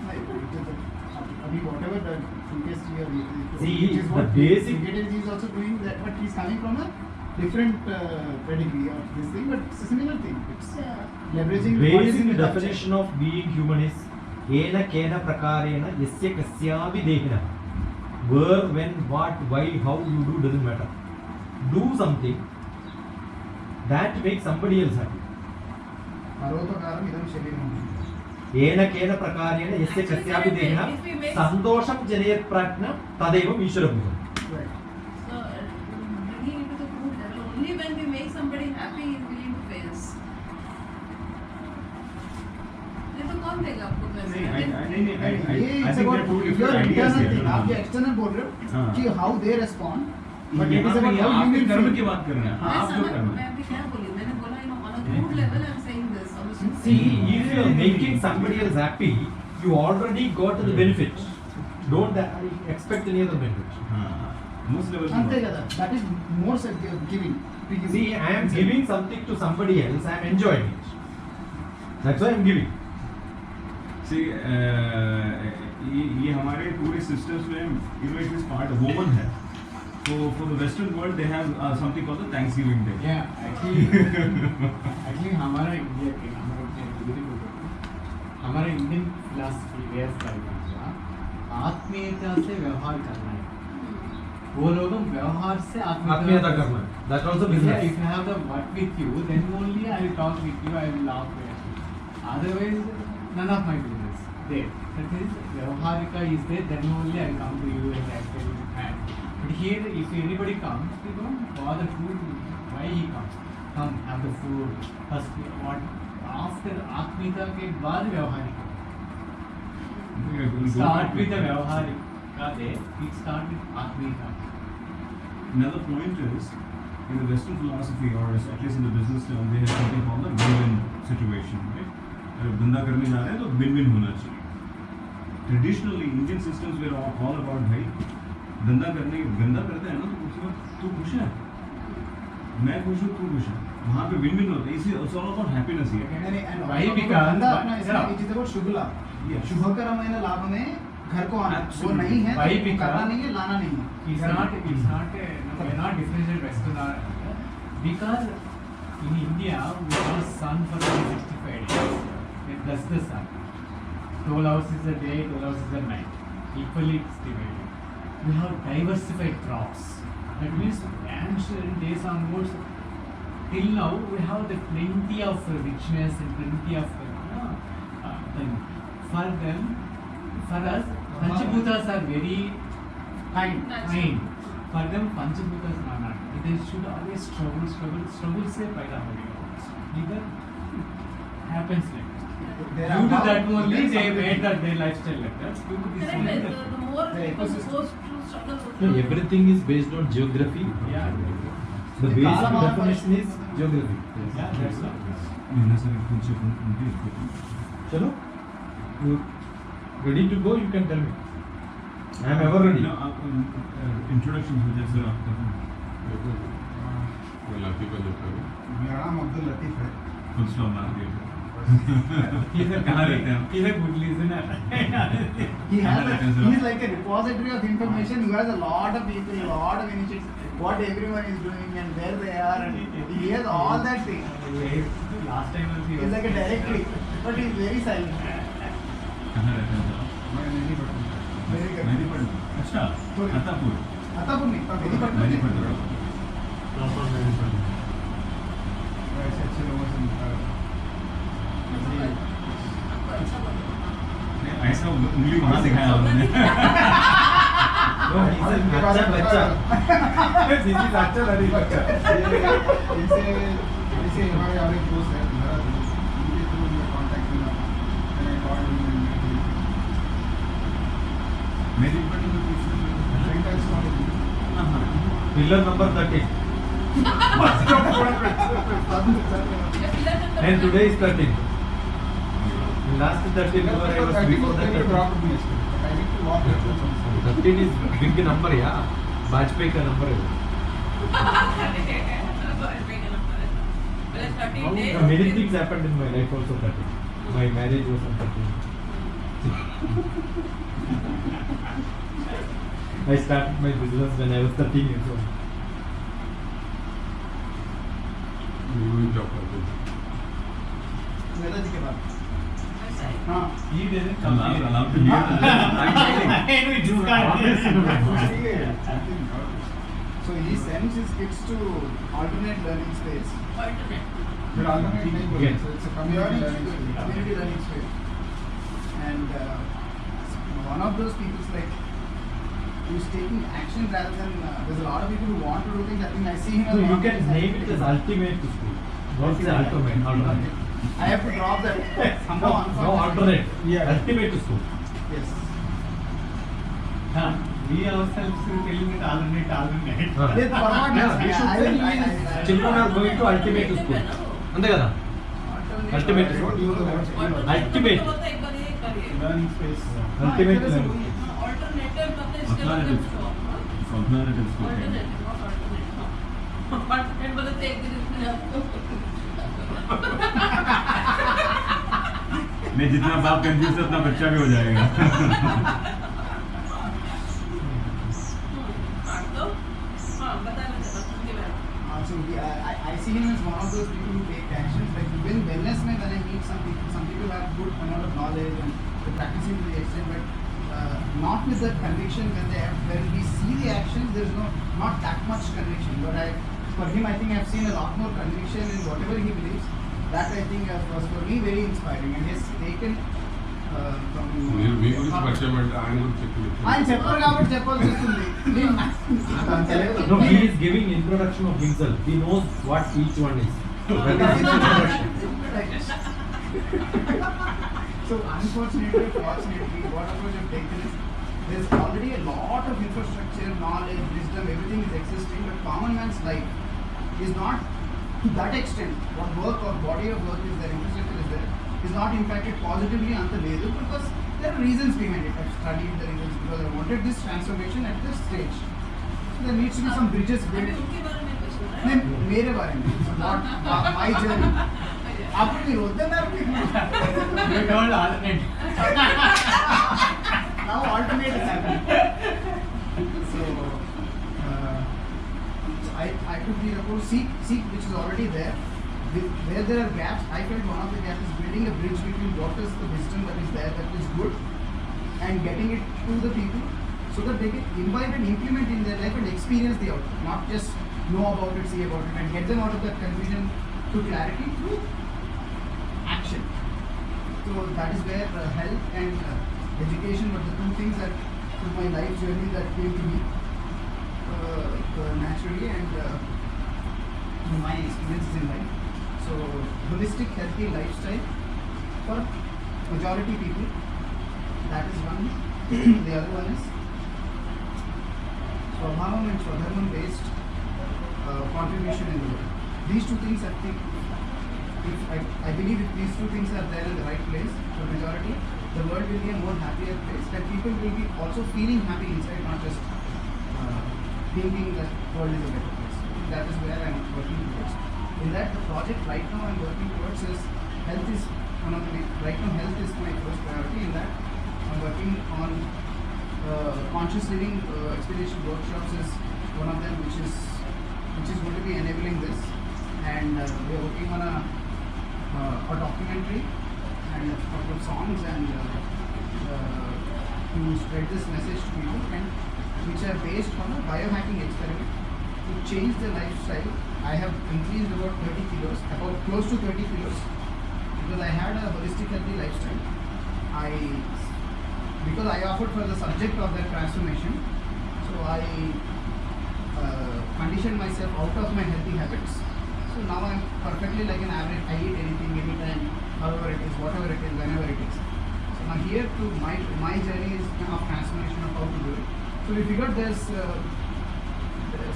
I mean, whatever the previous year, See, which is the what basic- Brigadier is also doing that, but he's coming from a different pedigree of this thing, but it's a similar thing. It's leveraging what is in Basic the culture. definition of being human is ena kena prakarena yasya kasyapi dehina. Where, when, what, why, how you do doesn't matter. Do something that makes somebody else happy. Parotakaram idam shariram. Ena kena prakarena yasya kasyapi dehina If we make- sandosham janayat pratna tadevam ishvara bhuvam. Right. So, bringing it to the food level, only when we make somebody happy is willing to pay us. नहीं तो कौन देगा आपको पैसे? नहीं, I ये think it's there are about two your different ideas internal here. thing. आप जो external बोल रहे हो हाँ. कि how they respond, but it यहाँ is पे about ये how you आपके will कर्म feel. की बात कर रहे हैं, हाँ, आप जो कर्म मैं है. अभी क्या बोली? मैंने बोला on a group level I'm saying this. on a See, if you are making somebody else happy, you already got the benefit. Don't expect any other benefit. हाँ, most levels की अंते बात. కదా. That is more giving. To you. See, I am giving something to somebody else, I am enjoying it. That's why I am giving. See, ये हमारे पूरे systems में it is part woven है. So for the Western world, they have something called the Thanksgiving Day. Yeah, actually हमारा India के हमारा Indian philosophy way of life आत्मीयता से व्यवहार करना है. वो लोग व्यवहार से आत्मीयता करना है. That also If business. I have the work with you, then only I will talk with you, I will laugh with you. Otherwise, none of my business. There. That is, Vyavaharika is there, then only I will come to you and I tell you. But here, if anybody comes, we don't bother why he comes. Come, have the food. First, what? After Atmita के बाद Vyavaharika. Start with the Vyavaharika there. It start with Atmita. Another point is, in the Western philosophy, or at least in the business term, they have something called the win-win situation, right? अगर बंदा करने जा रहे हैं तो win-win होना चाहिए. Traditionally, Indian systems were all about भाई गंदा करते हैं ना तो उसके बाद तू खुश है, मैं खुश हूँ, तू खुश है, वहाँ पे विन-विन होता है. इसी it's all about happiness here. And Why? Because- it is about shubhla. Yes. शुभकरమైన लाभ में घर को आना, वो Absolutely. नहीं है Why? तो Because- करना नहीं है, लाना नहीं है. It's not we're not differentiate Western or because in India we have sun for 365 days. That's the sun. 12 hours is a day, 12 hours is a night. Equally it's divided. We have diversified crops. That means ancient days onwards till now we have the plenty of richness and plenty of thing. For them, for us, Panchabutas are very kind. For them, Panchabutas are not. They should always struggle से पैदा होगी. Either happens like that. There Due are to how- that only there's they something- made that their lifestyle like that. Due to this Correct. only The that- more The people ecosystem. goes through struggle. No, everything is based on geography. Yeah. The The basic Kala definition is geography. Yeah, that's all. नहीं sir कुछ उनकी Chalo, you ready to go? You can tell me. I am ever ready. Introduction हो जाए sir आपका. Lucky को చెప్పారు. मेरा नाम अब्दुल लतीफ है. फुल स्टॉप मार दिया. He's a कहाँ रहते हैं आप? He's a good listener. He's like a repository of information. He has a lot of people, a lot of initiatives, what everyone is doing and where they are, and he has all that thing. Last time also he He's was like a directory, but he's very silent. कहाँ रहते हैं आप? Very good. Mehdipatnam. अच्छा. अत्तापुर. अत्तापुर नहीं, मेहदीपट्टनम. मेहदीपट्टनम. ऐसे अच्छे लोगों से मिलता है. आपको अच्छा बोलना. नहीं, ऐसा उंगली वहाँ दिखाया आपने. No, he's a अच्छा बच्चा. This is अच्छा लड़ी बच्चा. इसे हमारे और एक दोस्त है, मेरा दोस्त, उनके थ्रू मुझे कांटेक्ट मिला. मैंने कॉल मेहदीपट्टनम में Pillar number 13. And today is 13. Last 13 I was before that 13. 13 is big number, yeah. Bajpayee का number है. Many things happened in my life also 13. My marriage was on 13. I started my business when I was 13 years old. Netaji के बाद. हाँ. he doesn't come here. allowed to hear. I'm telling. So he sends his kids to alternate learning space. Alternate. But alternate नहीं बोलते. Yes. So it's a community learning space. Community learning space. And one of those people is like, who's taking action rather than there's a lot of people who want to do things. I think I see him. So you can name it as ultimate to school. What is ultimate? Alternate. I have to drop that. No, no alternate. Yeah. Ultimate to school. Yes. Huh. We ourselves are telling it alternate. With Parmat, Yeah, we should say children are going to ultimate to school. अंदर क्या था? Ultimate to school. Ultimate. Learning space. Ultimate learning. Alternative मतलब इसके मतलब Alternative. क्या? Alternative school. Alternate, not alternate. No. Alternate मतलब एक दिन इसमें आपको. नहीं, जितना बाप कंफ्यूज है उतना बच्चा भी हो जाएगा. हाँ तो हाँ बताना चाहता हूँ के बारे में. Absolutely. I see him as one of those people who take actions. Like even wellness mein when I meet some people have good amount of knowledge and they're practicing to the extent, but not with that conviction when we see the actions, there's not that much conviction. But for him, I think I've seen a lot more conviction in whatever he believes. That I think was for me very inspiring, and he has taken from. మీరు మీ గురించి పరిచయం అంటే ఆయన గురించి చెప్పి ఆయన చెప్పరు కాబట్టి చెప్పాల్సి వస్తుంది. No, he is giving introduction of himself. He knows what each one is. That is his introduction. So unfortunately, fortunately, what approach I've taken is there's already a lot of infrastructure, knowledge, wisdom, everything is existing, but common man's life is not to that extent. What work or body of work is there, infrastructure is there, is not impacted positively on the level because there are reasons behind it. I've studied the reasons because I wanted this transformation at this stage. So there needs to be some bridges अभी built. उनके बारे में कुछ हो रहा है नहीं मेरे बारे में not my journey. आप भी होते ना You told alternate. now alternate is happening. So I took the approach seek which is already there. Where there are gaps, I felt one of the gaps is building a bridge between what is the wisdom that is there that is good and getting it to the people so that they can imbibe and implement in their life and experience the outcome, not just know about it, see about it, and get them out of that confusion to clarity through action. So that is where health and education were the two things that through my life journey that came to me naturally and through my experiences in life. So holistic healthy lifestyle for majority people, that is one. The other one is Swabhavam and Swadharmam based contribution in the world. These two things I think, I believe if these two things are there in the right place for majority, the world will be a more happier place and people will be also feeling happy inside, not just thinking that world is a better place. That is where I am working towards. In that, the project right now I am working towards is health is one of the right now health is my first priority. In that, I am working on conscious living experiential workshops is one of them, which is going to be enabling this, and we are working on a documentary and a couple of songs and to spread this message to people and which are based on a biohacking experiment to change the lifestyle. I have increased about 30 kilos, about close to 30 kilos, because I had a holistic healthy lifestyle. Because I offered for the subject of that transformation, so I conditioned myself out of my healthy habits. So now I'm perfectly like an average. I eat anything, anytime, however it is, whatever it is, whenever it is. So now here to my journey is of transformation of how to do it. So we figured there's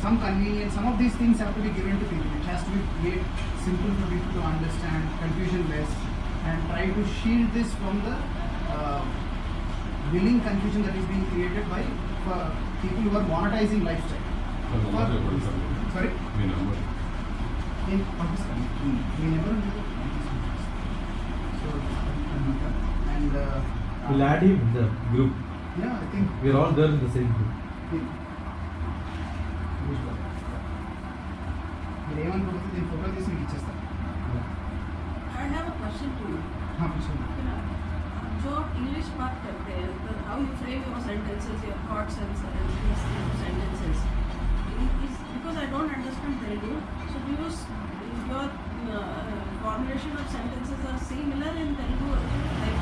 some convenience. Some of these things have to be given to people. It has to be made simple for people to understand, confusion less, and try to shield this from the willing confusion that is being created by people who are monetizing lifestyle. Sorry? Me number In Pakistan, we never knew. So, and We'll add him in the group. yeah, I think We're all there in the same group. మీరు ఏమనుకోకపోతే దీని photo తీసి మీకు ఇచ్చేస్తాను. I have a question to you. जो English बात करते हैं, how you frame your sentences, your thoughts and sentences, because I don't understand Telugu, so because your formulation of sentences are similar in Telugu, like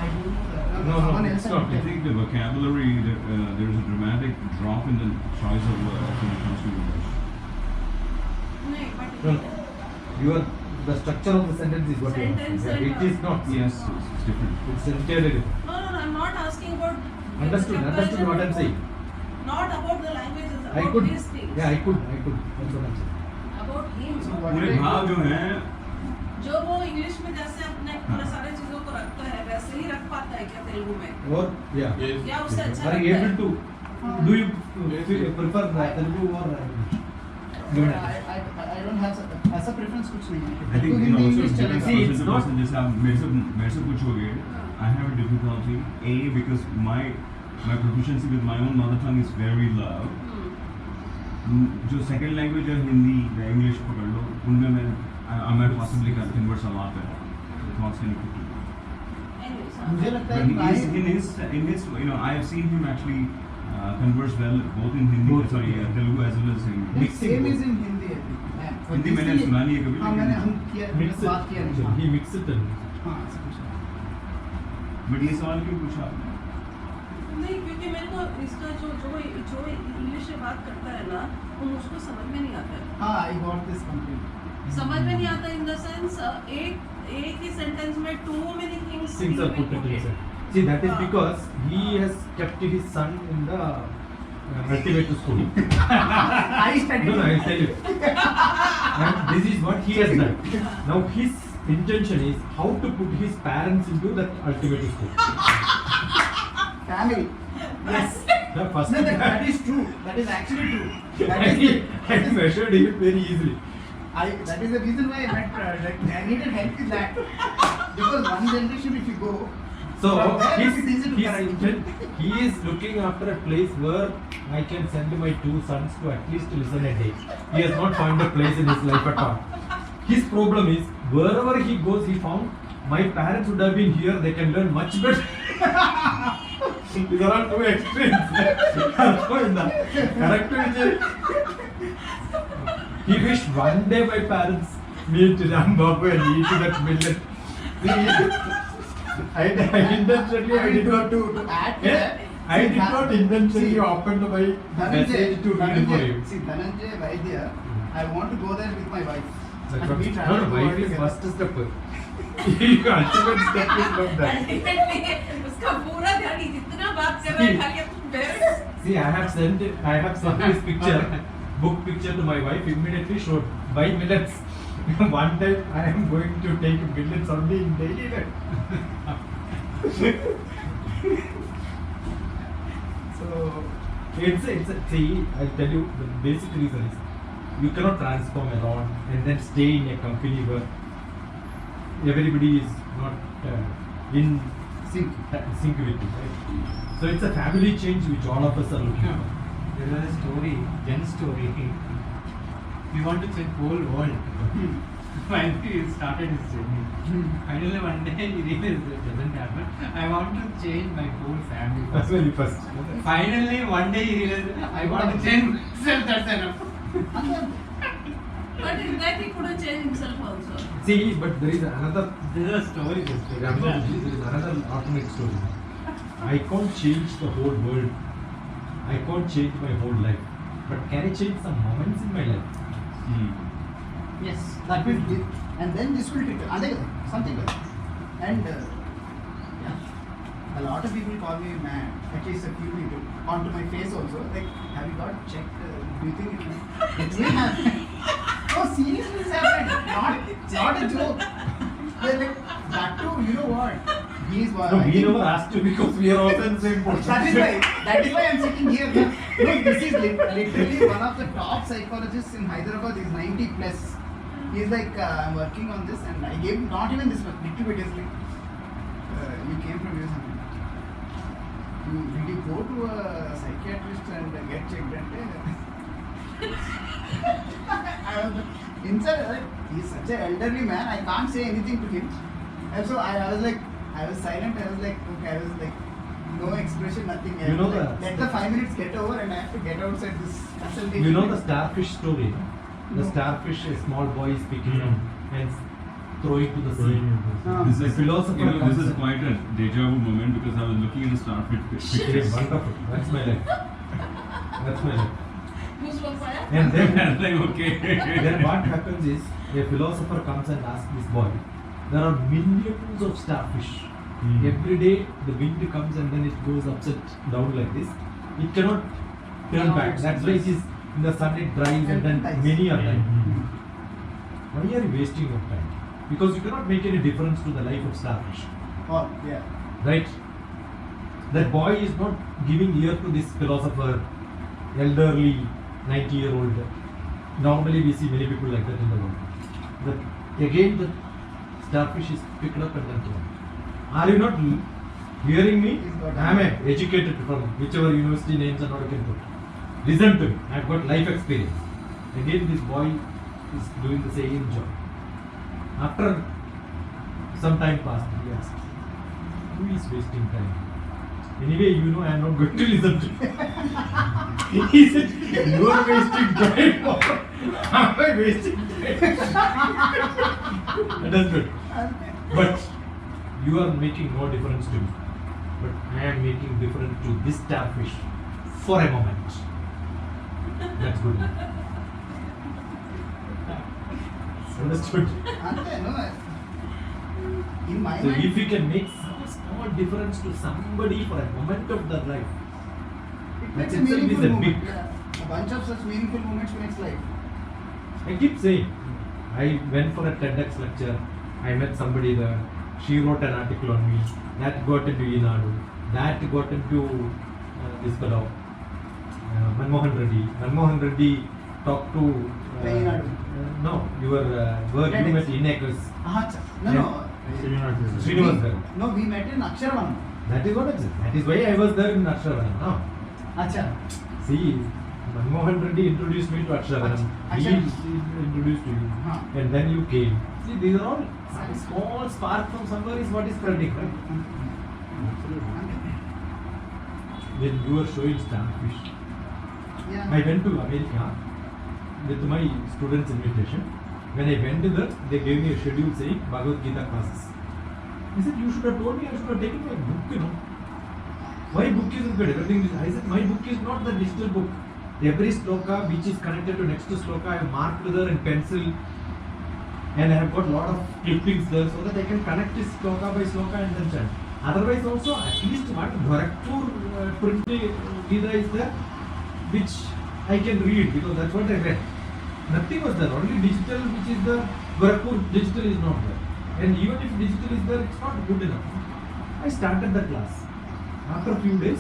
I don't know that. No, Someone it's else not. I think the vocabulary, there's a dramatic drop in the choice of words when it comes to English. नहीं, but No. The structure of the sentence is what you are Sentence asking. Yeah, and- it is not. Yes, it's different. It's entirely different. no, I'm not asking about Understood what I'm saying. Not about the languages, I about could. these things. Yeah, I could. That's what I'm saying. About him. So what पूरे do I भाव do? जो हैं जो वो English में जैसे अपने पूरे सारे चीजों को रखता है, वैसे ही रख पाता है क्या तेलुगु में? Or yeah. या उससे अच्छा Are you लगता able है? to? Do you prefer Telugu or English? Given a choice. I don't have ऐसा preference कुछ नहीं है. I think Hindi also English different चलेगा. See, person it's to not- person. जैसे आप मेरे से पूछोगे, I have a difficulty because my proficiency with my own mother tongue is very low. जो सेकंड लैंग्वेज है हिंदी या इंग्लिश पकड़ लो, उनमें मैं I might possibly converse a lot better. Thoughts can be Anyways, मुझे लगता है But कि in his I have seen him actually converse well both in Hindi, Both. Telugu as well as in same is in Hindi I think. For Hindi this मैंने thing- सुना नहीं है कभी, हाँ लेकिन- मैंने हम किया Mix it. बात किया नहीं. He mixed it and हाँ ऐसा कुछ है. बट ये सवाल क्यों पूछा आपने? नहीं, क्योंकि मेरे को इसका जो इंग्लिश में बात करता है ना, वो मुझको समझ में नहीं आता है. हाँ I got this complete. समझ में नहीं आता इन द सेंस एक ही सेंटेंस में too many things things are put into his head. See, that is because he has kept his son in the cultivator school. I studied. No, I'll tell you. And this is what he has done. Now his intention is how to put his parents into that ultimate school. Family. Yes. The first No, that is true. That is actually true. That is I measured it very easily. that is the reason why I met. I needed help with that because one generation, if you go, So from there his, it is easy to his correct. intent, he is looking after a place where I can send my 2 sons to at least listen a day. He has not found a place in his life at all. His problem is wherever he goes, he found my parents would have been here. They can learn much better. These are all 2 extremes. Correct. He wished one day my parents meet Babu and eat that millet. I intentionally I did not to add to that. I did not intentionally open my message to read for you. See, Dhananjay Vaidya, I want to go there with my wife. And we No, travel no, to wife world is together. first step. Ultimate step is not that. Ultimately, उसका पूरा ध्यान इतना बात कर रहा है खाली अपने parents. See, I have sent this picture, book picture to my wife. Immediately showed buy millets. One time I am going to take millets only in daily life. So it's see, I'll tell you the basic reason is you cannot transform alone and then stay in a company where everybody is not in sync with you, right? So it's a family change which all of us are looking for. There was a story, Jen story. We want to check whole world. Finally, he started his journey. Finally, one day he realized it doesn't happen. I want to change my whole family. That's very first. Finally, one day he realized I want to change myself. That's enough. But in that he couldn't change himself also. See, but there is another This is a story. This story. there is another alternate story. I can't change the whole world. I can't change my whole life. But can I change some moments in my life? Yes, that will give, and then this will trigger. Something like that. And yeah, a lot of people call me mad. At least a few people onto my face also. Like, have you got checked? Do you think it will happen? Oh, seriously, it's happened. Not a joke. They're like, that too. You know what? He is one. No, we never asked you because we are also in the same boat. That is why I'm sitting here. No, this is literally one of the top psychologists in Hyderabad. He's 90 plus. He's like, I'm working on this, and I gave not even this much, little bit. Is like, you came from US. Did you go to a psychiatrist and get checked? And I was inside. Like, he's such an elderly man. I can't say anything to him. And so I was like. I was silent. I was like, okay. I was like, no expression, nothing. You know like, the- let the 5 minutes get over, and I have to get outside this consultation. You know the starfish story? No? The No. starfish, a small boy is picking up and throwing to the sea. This The is philosopher you know, comes this is in. quite a deja vu moment because I was looking at the starfish It picture. is wonderful. That's my life. That's my life. Goosebumps fire. And then, like okay. then what happens is a philosopher comes and asks this boy, there are millions of starfish. Every day the wind comes and then it goes upside down like this. It cannot turn No, back. it's That's why it is in the sun it dries and then dies. many are dying. Why are you wasting your time? Because you cannot make any difference to the life of starfish. Oh, yeah. Right? That boy is not giving ear to this philosopher, elderly, 90-year-old. Normally we see many people like that in the world. But again the starfish is picked up and then thrown. Are you not hearing me? I am educated from whichever university names and all I can put. Listen to me. I have got life experience. Again this boy is doing the same job. After some time passed, he asked, who is wasting time? Anyway, you know I am not going to listen to you. He said, you are wasting time. Am I wasting time? Understood. But you are making no difference to me. But I am making difference to this starfish for a moment. That's good enough. Understood? Ante, no. In my So mind, if you can make some small difference to somebody for a moment of their life, it that makes a itself is meaningful a moment. big. Yeah. A bunch of such meaningful moments makes life. I keep saying, I went for a TEDx lecture I met somebody there. She wrote an article on me. That got into Inadu. That got into this fellow, Manmohan Reddy. Manmohan Reddy talked to. Inadu. No, you were where you met Inekers. No. Srinivas there. No, we met in Aksharvanam. That is what I said. That is why I was there in Aksharanam. No. Acha. See, Manmohan Reddy introduced me to Aksharanam. He introduced you. And then you came. See, these are all small spark from somewhere is what is spreading, right? When you were showing Stampfish, Yeah. I went to America with my students' invitation. When I went there, they gave me a schedule saying Bhagavad Gita classes. I said, you should have told me, I should have taken my book, you know. My book is good, everything is. I said, my book is not the digital book. Every sloka which is connected to next sloka, I have marked there in pencil. And I have got a lot of clippings there so that I can connect this sloka by sloka and then chant. Otherwise also, at least what Gorakhpur printed Gita is there, which I can read because that's what I read. Nothing was there, only digital which is the Gorakhpur digital is not there. And even if digital is there, it's not good enough. I started the class. After a few days,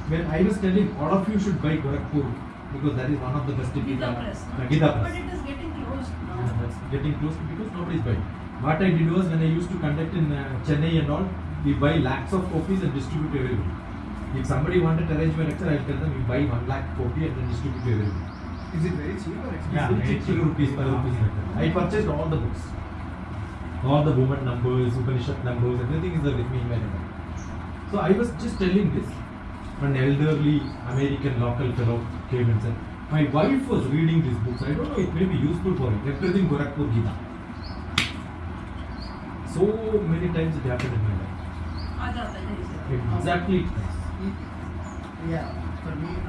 when I was telling all of you should buy Gorakhpur because that is one of the best Gita Press. Gita But Press. it is getting closed now. That's getting close because nobody is buying. What I did was when I used to conduct in Chennai and all, we buy lakhs of copies and distribute to everybody. If somebody wanted to arrange my lecture, I'll tell them you buy 1 lakh copy and then distribute to everybody. Is it very cheap or expensive? Yeah, very it's cheap. rupees per rupees lecture. I purchased all the books. All the woman numbers, Upanishad numbers, everything is there with me in my library. So I was just telling this. An elderly American local fellow came and said, my wife was reading these books. I don't know, it may be useful for it. Everything Gorakhpur Gita. So many times it happened in my life. Exactly. Yeah, for me, I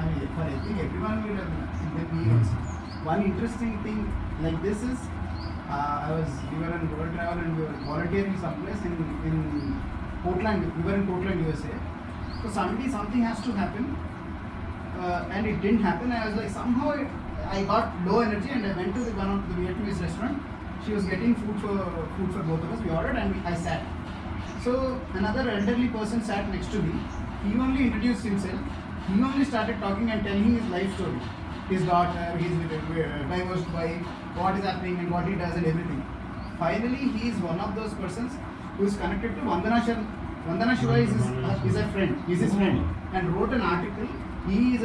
think everyone will have with me also. One interesting thing like this is, we were on world travel and we were volunteering someplace in Portland. We were in Portland, USA. So suddenly something has to happen, and it didn't happen. I was like, somehow I got low energy and I went to one of the Vietnamese restaurant. She was getting food for both of us. We ordered and I sat. So another elderly person sat next to me. He only introduced himself. He only started talking and telling his life story. His daughter, his divorced wife, what is happening and what he does and everything. Finally, he is one of those persons who is connected to Vandana Shiva. Vandana Shiva is a friend. He's his friend and wrote an article. He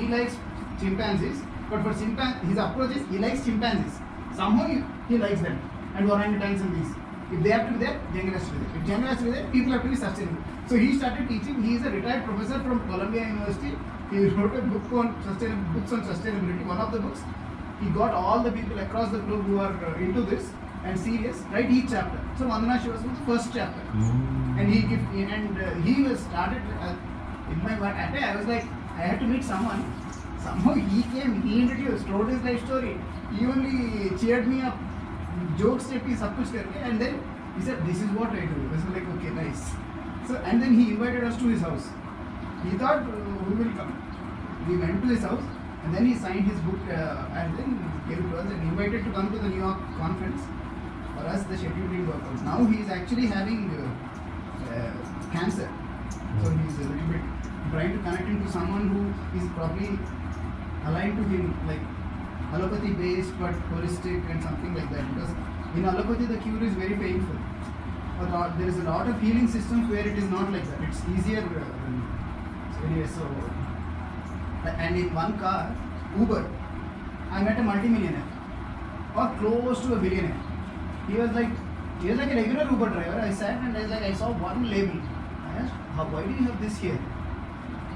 likes chimpanzees, but for his approach is he likes chimpanzees. Somehow he likes them and orangutans and these. If they have to be there, jungle has to be there. If jungle has to be there, people have to be sustainable. So he started teaching. He is a retired professor from Columbia University. He wrote a book on sustainability. One of the books, he got all the people across the globe who are into this and serious, write each chapter. So Vandana Shiva was the first chapter, and he was started in my mind. I was like, I had to meet someone. Somehow he came, he introduced, told his life story. He only cheered me up, jokes chepi, sab kuch karke, and then he said, "This is what I do." I was like, "Okay, nice." So and then he invited us to his house. He thought we will come. We went to his house, and then he signed his book and then gave it to us and invited to come to the New York conference. For us, the schedule didn't work out. Now he is actually having cancer, so he is a little bit trying to connect him to someone who is probably aligned to him, like allopathy based but holistic and something like that. Because in allopathy, the cure is very painful. But there is a lot of healing systems where it is not like that. It's easier. Anyway, so and in one car, Uber, I met a multimillionaire or close to a billionaire. He was like a regular Uber driver. I sat and I saw one label. I asked, why do you have this here?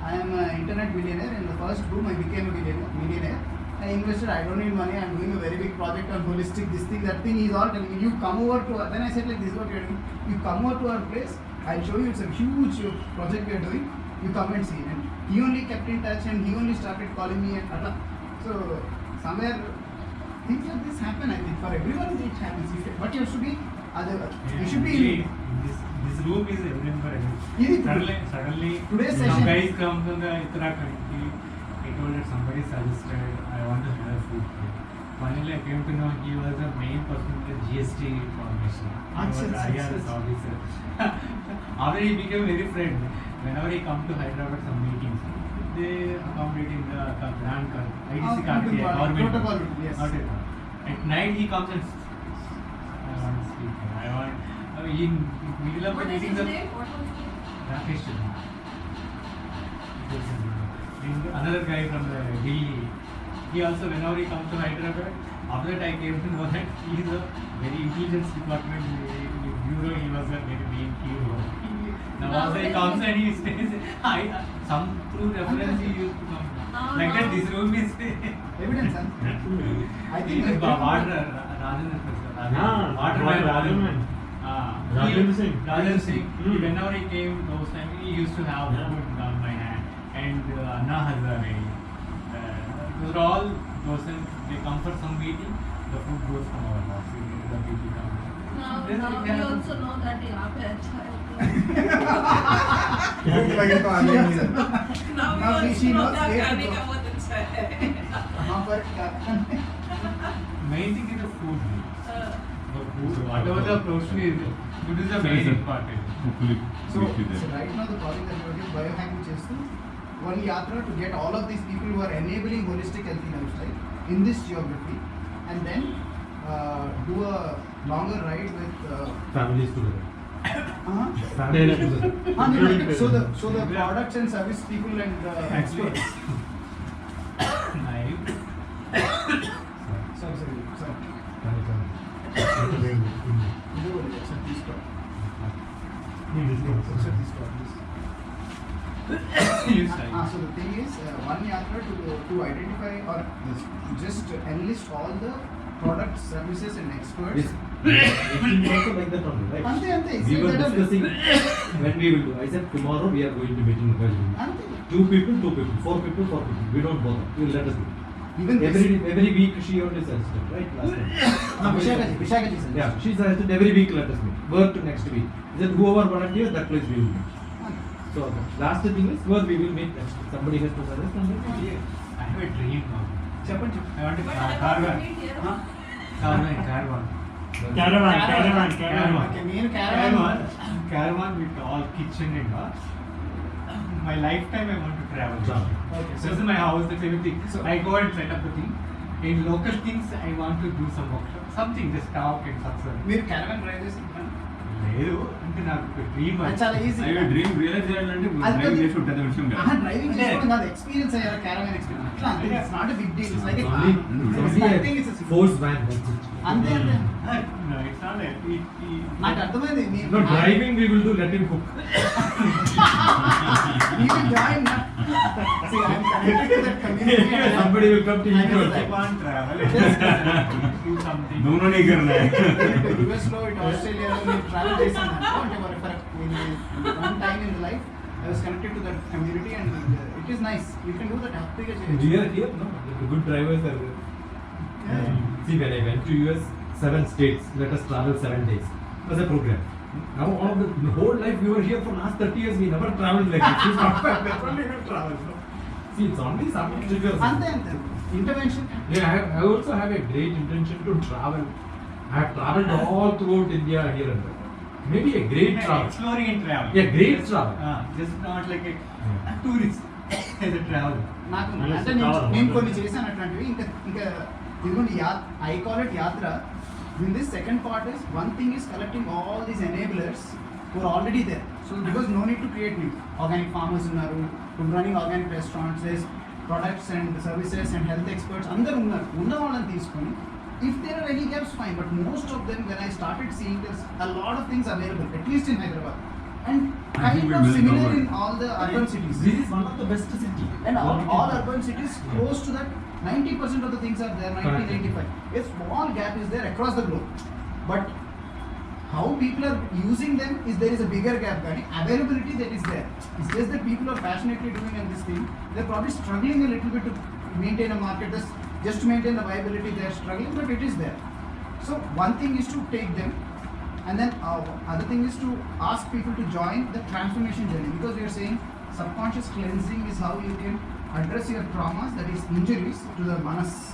I am an internet billionaire. In the first boom, I became a millionaire. I invested. I don't need money. I'm doing a very big project on holistic, this thing, that thing. He's all telling me, you come over to our. Then I said, like, this is what you're doing. You come over to our place. I'll show you. It's a huge project we are doing. You come and see. And he only kept in touch and he only started calling me and so somewhere things like this happen. I think for everyone it happens. But you should be other. You should be. This room is everything for everything. Suddenly, today's some session. guys come from the Uttarakhand. He told that somebody suggested, I want to have food. Finally, I came to know he was the main person in the GST information. He was IRS officer. After he became very friend, whenever he come to Hyderabad some meetings, they accommodate in the grand IDC card, government. Protocol, yes. Not it. At night he comes and I want to speak. In middle of the What is meeting, his the name? What was his name? Rakesh Sharma. Another guy from the Delhi. He also, whenever he comes to Hyderabad, after that I came to know that he is a very intelligence department bureau. He was a very main key role. Now also he comes and he stays. Some through reference he used to come. Like that, this room is. Evidence, huh? I think He is like- water man. Rajan Singh. Rajan Singh. Hmm. Whenever he came those times, he used to have food on my hand. And Anna Hazare. Those are all persons, they come for some meeting, the food goes from our house. The people come. Now Then we we have- also know that यहाँ पे अच्छा है. Now we Now also she know knows that where to खाने go. का बहुत अच्छा है. कहाँ पर क्या Main thing is the food. Uh, The food, whatever the portion is, food is the main important. Hopefully, So, we'll be so there. right now the project that we are doing, biohacking చేస్తూ one yatra to get all of these people who are enabling holistic healthy lifestyle in this geography, and then do a longer ride with Families together. families together. so the products and service people and experts. Knife. Sorry. ಇದು ಒಳ್ಳೆ, sir, please stop. Sir, please stop, please. You say. So the thing is, one yatra to identify or just enlist all the products, services and experts. Yes. It is also like that only, right? Ante, We were that only. discussing when we will do. I said tomorrow we are going to meeting occasionally. Ante. 2 people, 4 people. We don't bother. We will let us do. Even this. Every week she only suggested, right? Last time. Vishaka ji sir. Yeah, she suggested every week let us meet. Work to next week. He said whoever volunteers, that place we will meet. So last thing is where we will meet next. Somebody has to suggest and then we will. I have a dream now. చెప్పండి I want to But I want to caravan. meet here. Huh? Caravan. Okay, నేను caravan. Caravan with all kitchen and all. My lifetime I want to travel. Travel. Okay, This is my house, that's everything. So- I go and set up the thing. In local things, I want to do some workshop. Something, just talk and success. మీరు caravan drive చేసి లేదు అంటే నాకు dream చాలా easy అయ్యో dream realise చేయాలంటే driving చేసి ఉంటుంది విషయం కాదు. డ్రైవింగ్ చేసుకోవడం కాదు, ఎక్స్పీరియన్స్ అయ్యారు caravan ఎక్స్పీరియన్స్ అట్లా అంతే, it's not a big deal, it's like Only a force van. అంతే No, it's not that. నాకు అర్థమైంది No driving we will do. Let him cook. You join. See, I'm connected to that community. Somebody will come to eat I also. I want travel. Do something. दोनों नहीं करना है. US లో ఇటు ఆస్ట్రేలియాలో నేను ట్రావెల్ చేశాను అంటే for one time in life I was connected to that community and it is nice, you can do that హ్యాపీగా చేయొచ్చు. Here, no, the good drivers are there. See, when I went to US, 7 states, let us travel 7 days. It was a program. Now, all of the whole life we were here for last 30 years, we never traveled like this. It's not fair. That's only we travel. No? See, it's only some triggers. అంతే intervention. Yeah, I also have a great intention to travel. I have traveled all throughout India here and there. Maybe a great travel. Exploring and travel. Yeah, great Just- travel. Just not like a tourist as a traveler. నాకు Yes, అంటే travel. నేను కొన్ని చేశాను అట్లాంటివి. ఇంకా ఇదిగోండి I call it యాత్ర. In this second part is one thing is collecting all these enablers who are already there. So because no need to create new. Organic farmers unnaru, running organic restaurants, there's products and services and health experts. Andaru unnaru. Unna vallani teeskoni. If there are any gaps, fine. But most of them, when I started seeing, there's a lot of things available, at least in Hyderabad, and I think kind we of will similar cover. in all the urban cities. This is one of the best cities. And all urban cities close to that, 90% of the things are there, 90-95. A small gap is there across the globe. But how people are using them is there is a bigger gap. Availability that is there. It's just that people are passionately doing this thing. They're probably struggling a little bit to maintain a market. Just to maintain the viability, they're struggling, but it is there. So one thing is to take them, and then other thing is to ask people to join the transformation journey, because we are saying subconscious cleansing is how you can address your traumas, that is injuries to the manas,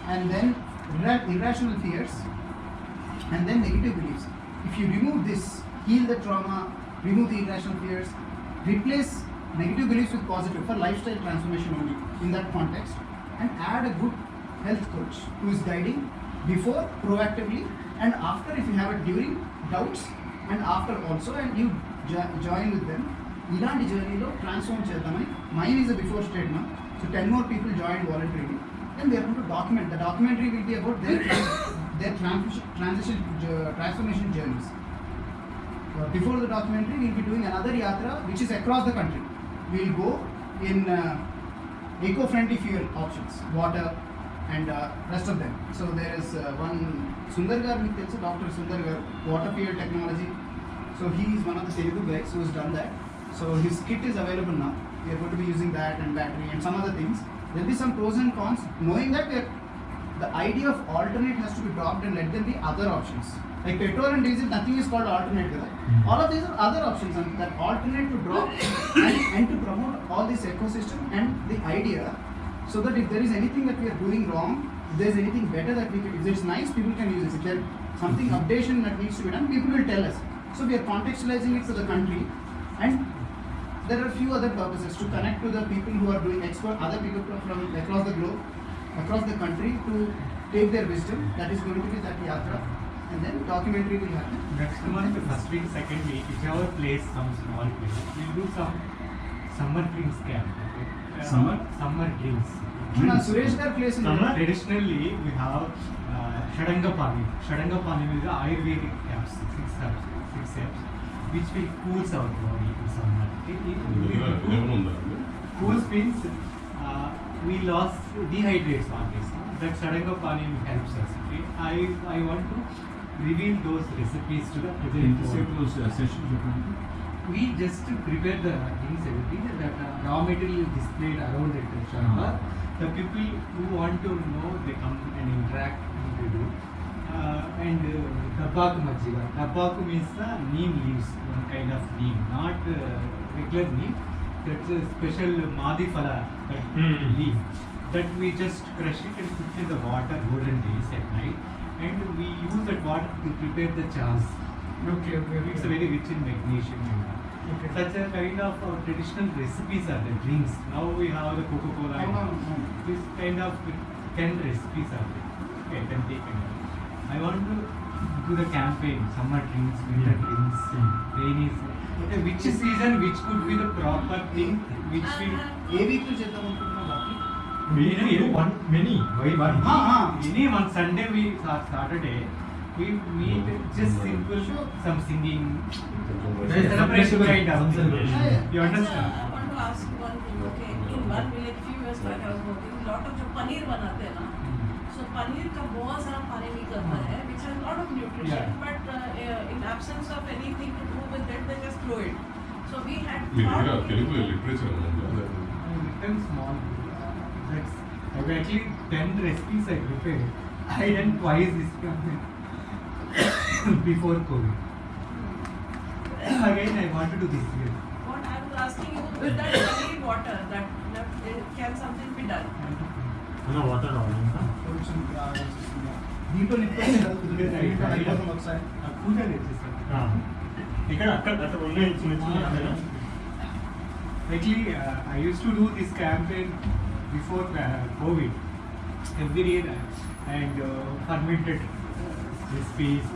and then irrational fears, and then negative beliefs. If you remove this, heal the trauma, remove the irrational fears, replace negative beliefs with positive for lifestyle transformation only in that context, and add a good health coach who is guiding before, proactively, and after if you have it during, doubts, and after also, and you join with them. ఇలాంటి జర్నీలో transform చేద్దామని mine is a before state నా so 10 more people joined voluntarily and they are going to document. The documentary will be about their transformation journeys. Before the documentary we will be doing another yatra which is across the country. We will go in eco-friendly fuel options, water and rest of them. So there is one Sundar Gar, Dr. Sundar Gar, water fuel technology. So he is one of the Telugu guys who has done that. So his kit is available now. We are going to be using that and battery and some other things. There will be some pros and cons. Knowing that the idea of alternate has to be dropped and let there be other options. Like petrol and diesel, nothing is called alternate. All of these are other options, and that alternate to drop and to promote all this ecosystem and the idea, so that if there is anything that we are doing wrong, if there is anything better that we can, if it's nice, people can use it. If there is something updation that needs to be done, people will tell us. So we are contextualizing it for the country, and there are few other purposes to connect to the people who are doing other people from across the globe, across the country, to take their wisdom. That is going to be that yatra, and then documentary will happen. Next month, first week, second week, whichever place, some small place, we'll do some summer drinks camp. Okay? Summer drinks. Suresh Gar place in there. Traditionally, we have Shadangapani. Shadangapani is the Ayurvedic caps, six steps, which will cools our body in summer. Cools means we lost dehydrates always. That Shadangapani helps us. Okay? I want to reveal those recipes to the present. We just prepare the things, everything, that raw material is displayed around it. The people who want to know, they come and interact and they do. And Dabbaku Majjiga. Dabbaku means the neem leaves, one kind of neem, not regular neem. That's a special Madhifala leaf that we just crush it and put in the water golden days at night, and we use that water to prepare the chas. Okay. It's very rich in magnesium. Such a kind of traditional recipes are the drinks. Now we have the Coca-Cola. This kind of 10 recipes are there. Okay, 10 taken. I want to do the campaign, summer drinks, winter drinks, rainy season. Okay, which season, which could be the proper thing, which will... A week లో చేద్దాం అనుకుంటున్నాం బాబు? Many. Why one? Any one Sunday, Saturday, we meet just simple, some singing, celebration kind of. You understand? I want to ask you one thing. Okay, in one village, few years back, I was working. Lot of जो पनीर बनाते हैं ना, so paneer का बहुत सारा पानी निकलता है, which has lot of nutrition, but in absence of anything to do with it, they just throw it. So we had Telugu literature Written small. That's actually 10 recipes I prepared. I done twice this campaign before COVID. Again, I want to do this year. what I was asking you with that paneer water, that can something be done? Water దీంట్లో నిప్పి అయిపోతాం ఒకసారి. పూజ చేసేసాను. ఇక్కడ అక్కడ ఉన్నాయి చిన్న చిన్న. Actually, I used to do this campaign before COVID every year, and fermented recipes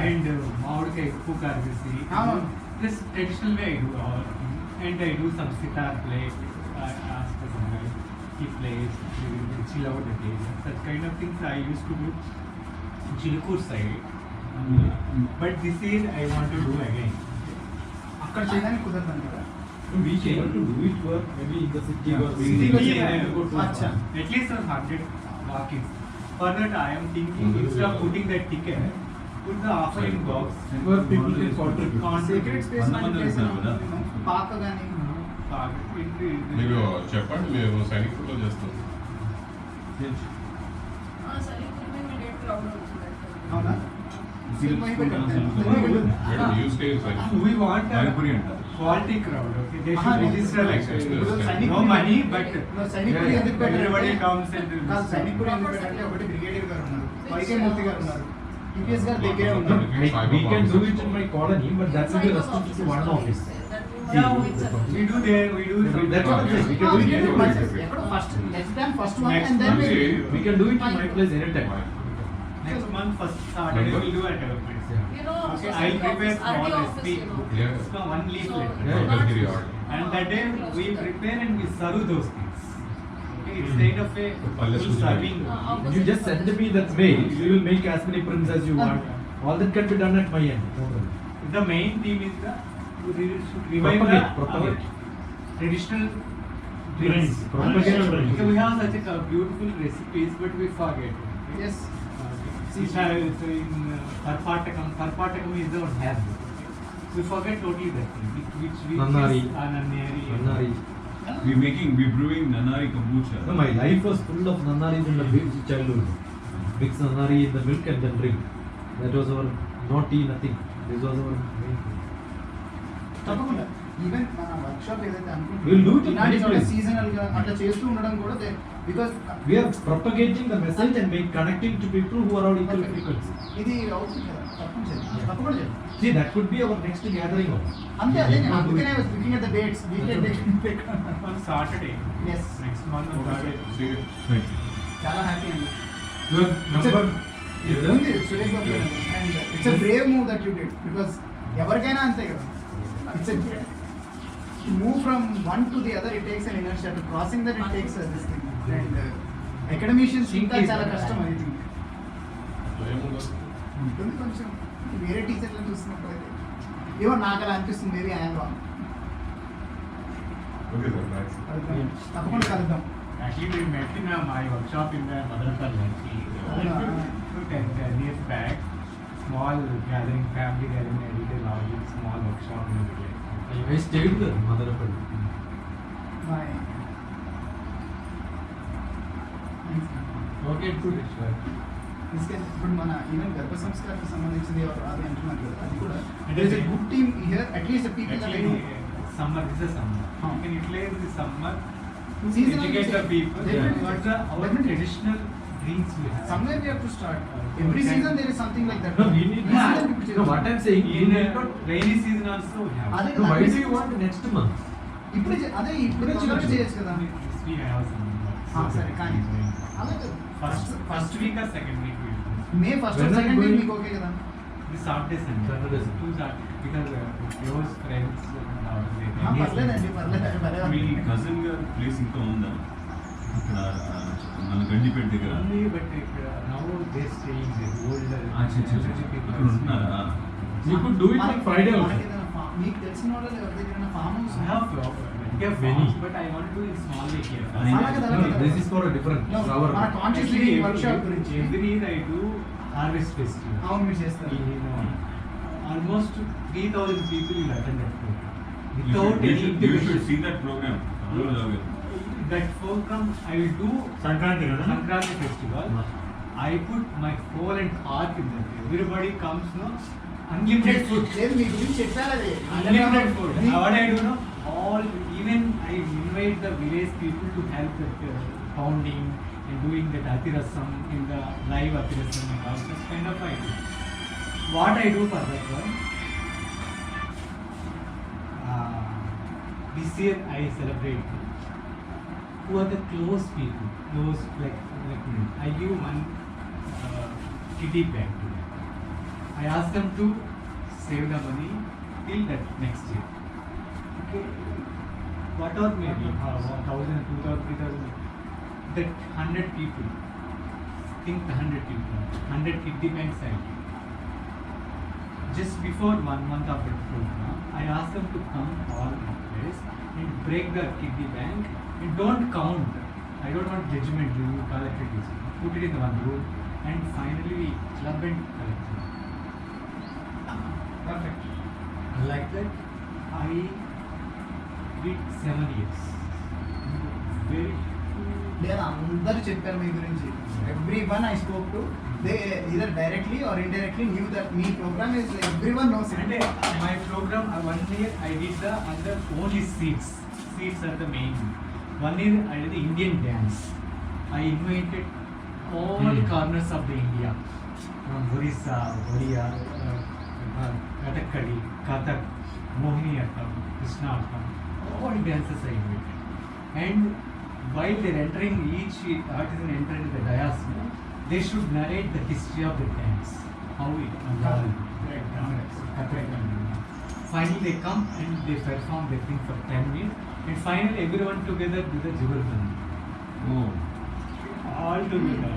and maudkai uppu karvisi. This traditional way I do all, and I do some sitar play. I ask the singer, he plays, he will chill out the day. Such kind of things I used to do. Chilkur side, but this year I want to do again. అక్కడ చేయడానికి కుదరదు కదా. We able to do it work maybe in the city or Acha. At least 100 walk-ins. For that, I am thinking instead of putting that ticket, put the offering box where people can contribute. Secret space పాక కానీ మీరు చెప్పండి, మేము సైనికుల్లో చేస్తాం. सलीपुर में millet crowd होता है. అవునా? మేడం యూస్ చేయండి. We want a quality crowd. Okay, they should register like no money, but సైనికుడు ఎందుకు పెట్టారు? everybody comes and కాదు, సైనికుడు ఎందుకు పెట్టారంటే ఒకటి బ్రిగేడియర్ గారు ఉన్నారు, వైకే మూర్తి గారు ఉన్నారు, టీపీఎస్ గారు దగ్గరే ఉన్నారు. We can do it in my colony, but that will be restricted to one office. We do there, we do it. That's what I'm saying. We can do it anywhere. ఎక్కడో first next time first one Next and then month, We can do it in my place anytime. Next month, first Saturday, we will do at our place. You know, Okay, society I'll prepare office, RD small office, SP. you know. Yeah. It's not one leaflet. Yeah. And that day we prepare and we serve those things. Okay, it's kind of a Palace full food. serving. You just send me that mail, you will make as many prints as you want. All that can be done at my end. No problem. The main theme is the to revive Propagate. our traditional drinks. Propagate. So we have such a beautiful recipes, but we forget. yes. See, so in Karpatakam is the one has. We forget totally that thing, which Nannari. is Nannari. Nannari. We're brewing Nannari kombucha. No, my life was full of nannaris in the big childhood. Mix nannari in the milk and then drink. That was our no tea, nothing. This was our main thing. తప్పకుండా even మన workshop ఏదైతే We'll do it in many అనుకుంటున్నాం places. Seasonal గా అట్లా చేస్తూ ఉండడం కూడా because We are propagating the message and connecting to people who are on equal frequency. ఇది అవుతుంది కదా తప్పకుండా చేయాలి. See, that could be our next gathering. అంతే అదే నేను అందుకనే looking at the dates On Saturday, yes next month on Saturday. Right. చాలా హ్యాపీ అండి. Your number ఉంది సురేష్ బాబు గారు and it's a brave move that you did because ఎవరికైనా అంతే కదా it's a move from one to the other it takes an inertia to crossing that it takes this thing and academicians ఇంకా చాలా కష్టం అది think ఉంటుంది కొంచెం వేరే టీచర్లను చూస్తున్నప్పుడు అయితే ఏమో నాకు అలా అనిపిస్తుంది మేబీ ఐఎమ్ రాంగ్ తప్పకుండా కలుద్దాం. Actually, we met in my workshop in the Madanapalli. 10 years back, small gathering, family gathering, I did a large small workshop in the village. I stayed there, Madanapalli. My Okay, good. తీసుకెళ్ళి ఇప్పుడు మన even గర్భ సంస్కారానికి సంబంధించింది అది అంటున్నారు కదా అది కూడా It there is is a good team here at least the people that I know. Actually, summer, this is summer. Huh. You can utilize the summer to Seasonal educate the music. people Definitely. what the our Definitely. traditional drinks we have. Somewhere we have to start. Every Okay. season there is something like that. No, we need. This season people No, change. what I'm saying, we In need not. rainy season also we have. అదే No, కదా, why do you want next month? ఇప్పుడు అదే ఇప్పుడు చివరికి చేయొచ్చు కదా. We have some. సరే కానీ అలాగే First week or second week we will. May first When are second you week going? మీకు ఓకే కదా. The Saturday Sunday. Saturday, Sunday. Two Saturday because close friends. పర్లేదండి పర్లేదు మీ కజిన్ గారి ప్లేస్ ఇంకా ఉందా అక్కడ మన గండిపేట దగ్గర Only but now they staying there. Old. అక్కడ ఉంటున్నారా? You could do it on Friday also. మీకు తెలిసిన వాళ్ళు ఎవరి దగ్గర farm house I have Many. but I want to do it small here. అలాగే No, no, this is for a different No, flower. మన conscious Actually, living workshop గురించి every year I do harvest festival. అవును మీరు చేస్తారు. Almost 3,000 people will attend that program. You Without should- any you intimation. should see that program. Roll away. That program I will do Sankranti, no? Sankranti festival. I put my whole and heart in that. Everybody comes, no? Unlimited food. లేదు మీ గురించి చెప్పారు అది. Unlimited food. What I do, no? All, even I invite the village people to help with pounding and doing that atirasam in the live atirasam and all such kind of I do. What I do for that one? This year I celebrate who are the close people, close like me. I give one kitty bag to them. I ask them to save the money till that next year. Okay, whatever maybe 1,000, 2,000, 3,000, that 100 people. Think the 100 people, 100 kitty bags I give. Just before 1 month of the program, I ask them to come all my place and break the kidney bank and don't count. I don't want judgment. You collect it easily. Put it in the one room and finally we club and collect it. Perfect. Like that, I did 7 years. Very. లేదు అందరూ చెప్పారు మీ గురించి. Every one I spoke to they either directly or indirectly knew that మీ program is everyone knows it. And my program, 1 year I did the under only seeds. Seeds are the main. 1 year I did the Indian dance. I invited all corners of the India, from Orissa, Odia, Kathakali, Kathak, Mohiniyattam, Krishnattam, all dances are invited. And while they are entering, each artisan entering the dais, they should narrate the history of the dance, how it evolved. Finally, they come and they perform their thing for 10 minutes, and finally, everyone together do the Jugalbandi. Oh. All together.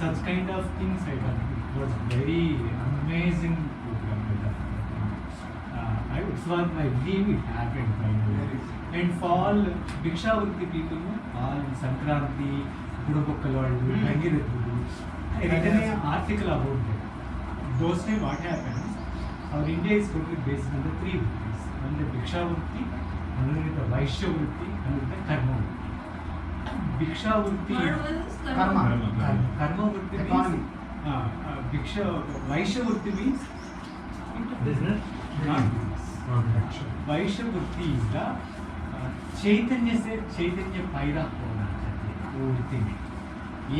Such kind of things I done. It was very amazing program. It was my dream, it happened finally. And for all Bhikshavrutti people, all Sankranti, Gudabukkalvallu, Gangirettudu, I written an article about that. Those time what happens, our India is totally based on the three vrittis. One the Bhikshavrutti, another the Vaishyavrutti, another the Karma Vritti. Bhikshavrutti, Third was Karma. Karma Vritti Economy. means, Vaishyavrutti means Business? not business. Vaishyavrutti is the चैतन्य से चैतन्य पैदा होना चाहिए वो वृत्ति में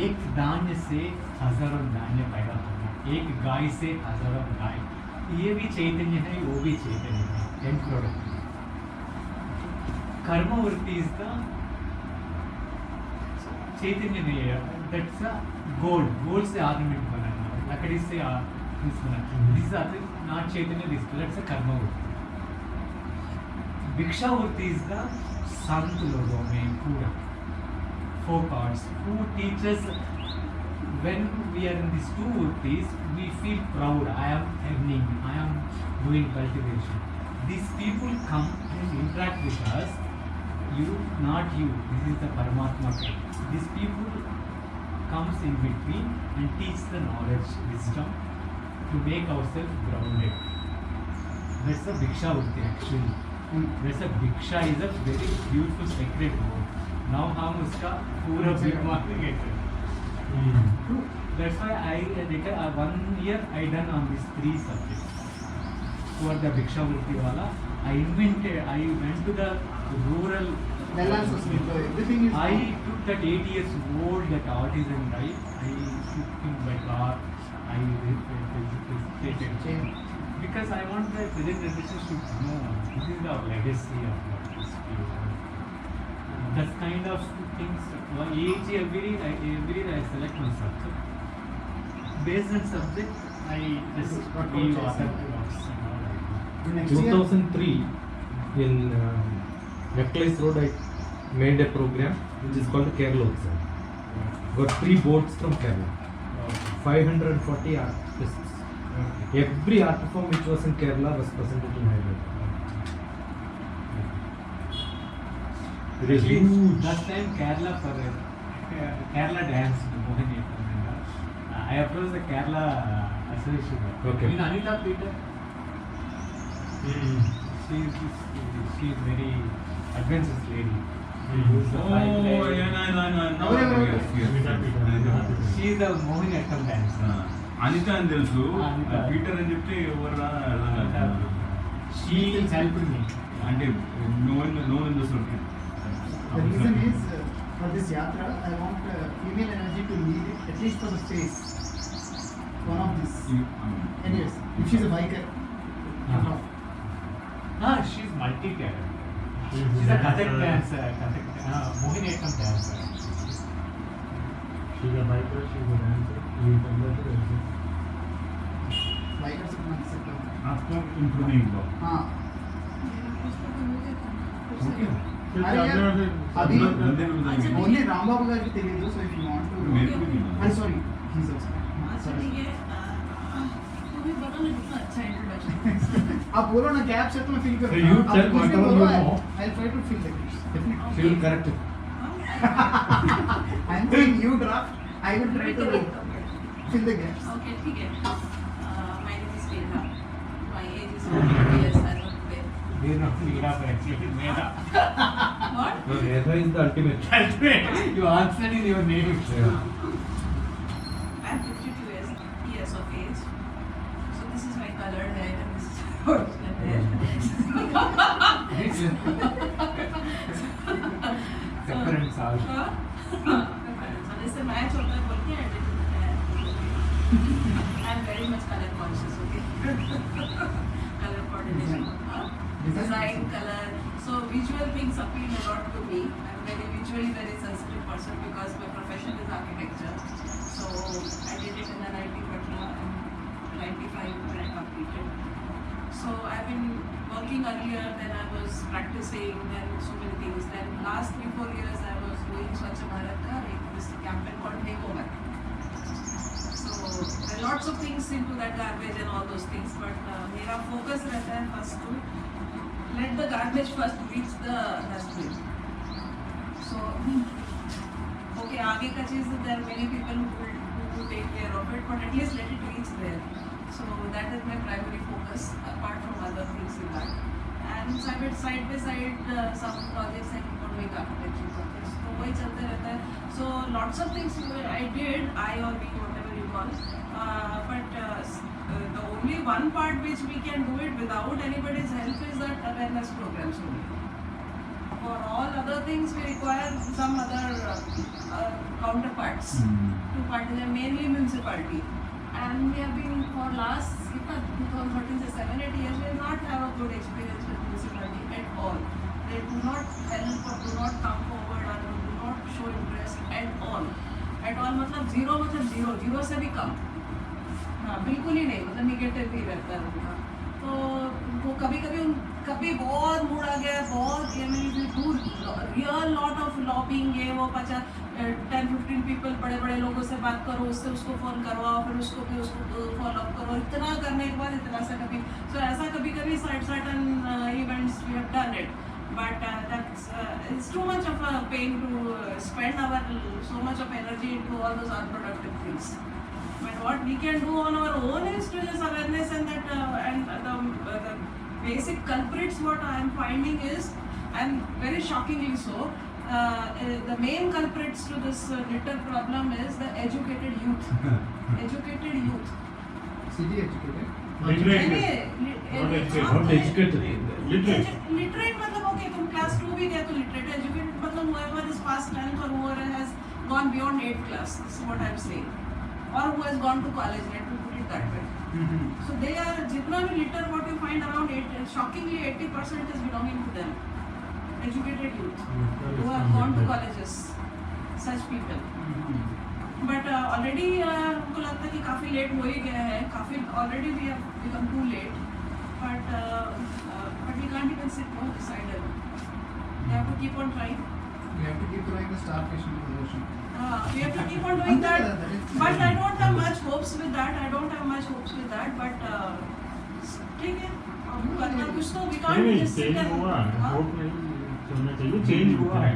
एक धान्य से हजारों धान्य पैदा होना एक गाय से हजारों गाय ये भी चैतन्य है वो भी चैतन्य है एंड प्रोडक्ट कर्म वृत्ति इज द चैतन्य नहीं है दैट्स अ गोल्ड से ऑर्नामेंट बनाना लकड़ी से this is not chaitanya this that's a karma vritti. Bhiksha vritti is the sant logo mein pura folk arts who teaches when we are in these two vrittis we feel proud. I am earning, I am doing cultivation. These people come and interact with us. You, not you. This is the Paramatma. These people comes in between and teach the knowledge, wisdom to make ourselves grounded. That's the Bhiksha Vritti actually. That's a Bhiksha is a very beautiful sacred word. Now हम उसका पूरा marketing है. That's why I did 1 year I done on these 3 subjects. For the Bhiksha Vritti wala, I went to the rural. Everything is. I took that 8 years old that artisan guy. I took him by car. I educated because I want the present generation should know this is our legacy of what is that kind of things. Every I select one subject. Based on subject, I just give other works and all like that. Next year. 2003 in Necklace Road I made a program which is called Kerala Utsav. Got 3 boats from Kerala. 540 artists. Every art form which was in Kerala was presented in Hyderabad. It is huge. Last time Kerala for Kerala dance Mohiniyattam. I approached the Kerala association. Okay. In Anita Peter. She is very adventurous lady. Oh, yeah, no. Yes, yes. She is a Mohiniyattam dancer. Anita and తెలుసు Anita. Peter అని చెప్తే ఎవరు She helped me. అంటే no in the circle. The reason is for this yatra, I want female energy to lead it at least for the face. One of these. Anyways, if she's a biker. She's multi-talented. She's a Kathak dancer, Mohiniyattam dancer. She's a biker, she's a dancer. You can go to the Bikers are not second. आपको improving लो. हाँ. Okay. अरे यार, अभी बंदे में बताएंगे. only Ram बाबू का भी तेरे दो, so if you want to. मेरे को भी नहीं. I'm sorry, he's also. अच्छा ठीक है तुम भी बोलो ना कितना अच्छा इंट्रोडक्शन. आप बोलो ना गैप से तो मैं फिल करूँगा. So you आप tell कुछ भी whatever बोलो, you know. I'll try to fill the gaps. Definitely. She will correct it. I'm saying you draft. I will try to fill the gaps. Okay, ठीक है. My name is Megha. My age is 14 years as of today. They are not Meera, but actually Meda. What? No, Vedha is the ultimate. You answered in your name. Yeah. I am 52 years of age. So this is my colored hair and this is my original hair. Separate salt. And जैसे match होता है बोल के I am very much colour conscious, okay colour coordination, design, color, so visual things appeal a lot to me. I'm visually very sensitive person because my profession is architecture. So I did it in the 95 when I completed. So I've been working earlier, then I was practicing, then so many things. Then last 3-4 years I was doing Swachh Bharat ka this campaign called Begumpet. So there are lots of things into that garbage and all those things, but मेरा focus रहता है first to let the garbage first reach the dustbin. So okay, आगे का चीज़ there are many people who take care of it, but at least let it reach there. So that is my primary focus, apart from other things in that. And side by side some projects I keep on doing architecture projects. तो वही चलते रहता है. So lots of things I did, I or we, whatever you call. But the only one part which we can do it without anybody's help is that awareness programs only. For all other things we require some other counterparts to participate, mainly municipality. And we have been for last 2013 to 7-8 years, we have not have a good experience with municipality at all. They do not help or do not come forward or do not show interest at all. At all मतलब zero से भी कम. हाँ बिल्कुल ही नहीं, मतलब negative ही रहता है उनका. तो वो कभी बहुत मूड आ गया, बहुत ये मेरी too real lot of lobbying, ये वो 10-15 पीपल बड़े लोगों से बात करो, उससे उसको फ़ोन करवाओ, फिर उसको फॉलो अप करो, इतना करने के बाद इतना सा कभी. सो ऐसा कभी certain events we have done it, but that's it's too much of a pain to spend our so much of energy into all those unproductive things. But what we can do on our own is to just awareness and that and the basic culprits what I am finding is, and very shockingly so, the main culprits to this litter problem is the educated youth. Educated youth. City educated. Not educated. Literate. Literate मतलब okay, तुम class 2 भी गए तो literate. Educated मतलब whoever is past 10th or whoever has gone beyond 8th class. This is what I am saying. Or who has gone to college, let me put it that way. So they are, जितना भी litter what you find around shockingly 80% is belonging to them. Educated youth who have gone to colleges, such people. But already हमको लगता है कि काफ़ी late हो ही गया है, काफ़ी already we have become too late. But we can't even sit more beside them. We have to keep on trying. We have to keep trying the star patient promotion. We have to keep on doing that. But I don't have much hopes with that. But ठीक है, अब करना कुछ तो we can't just sit change हुआ है, हाँ? Hope नहीं होना चाहिए, चेंज हुआ है.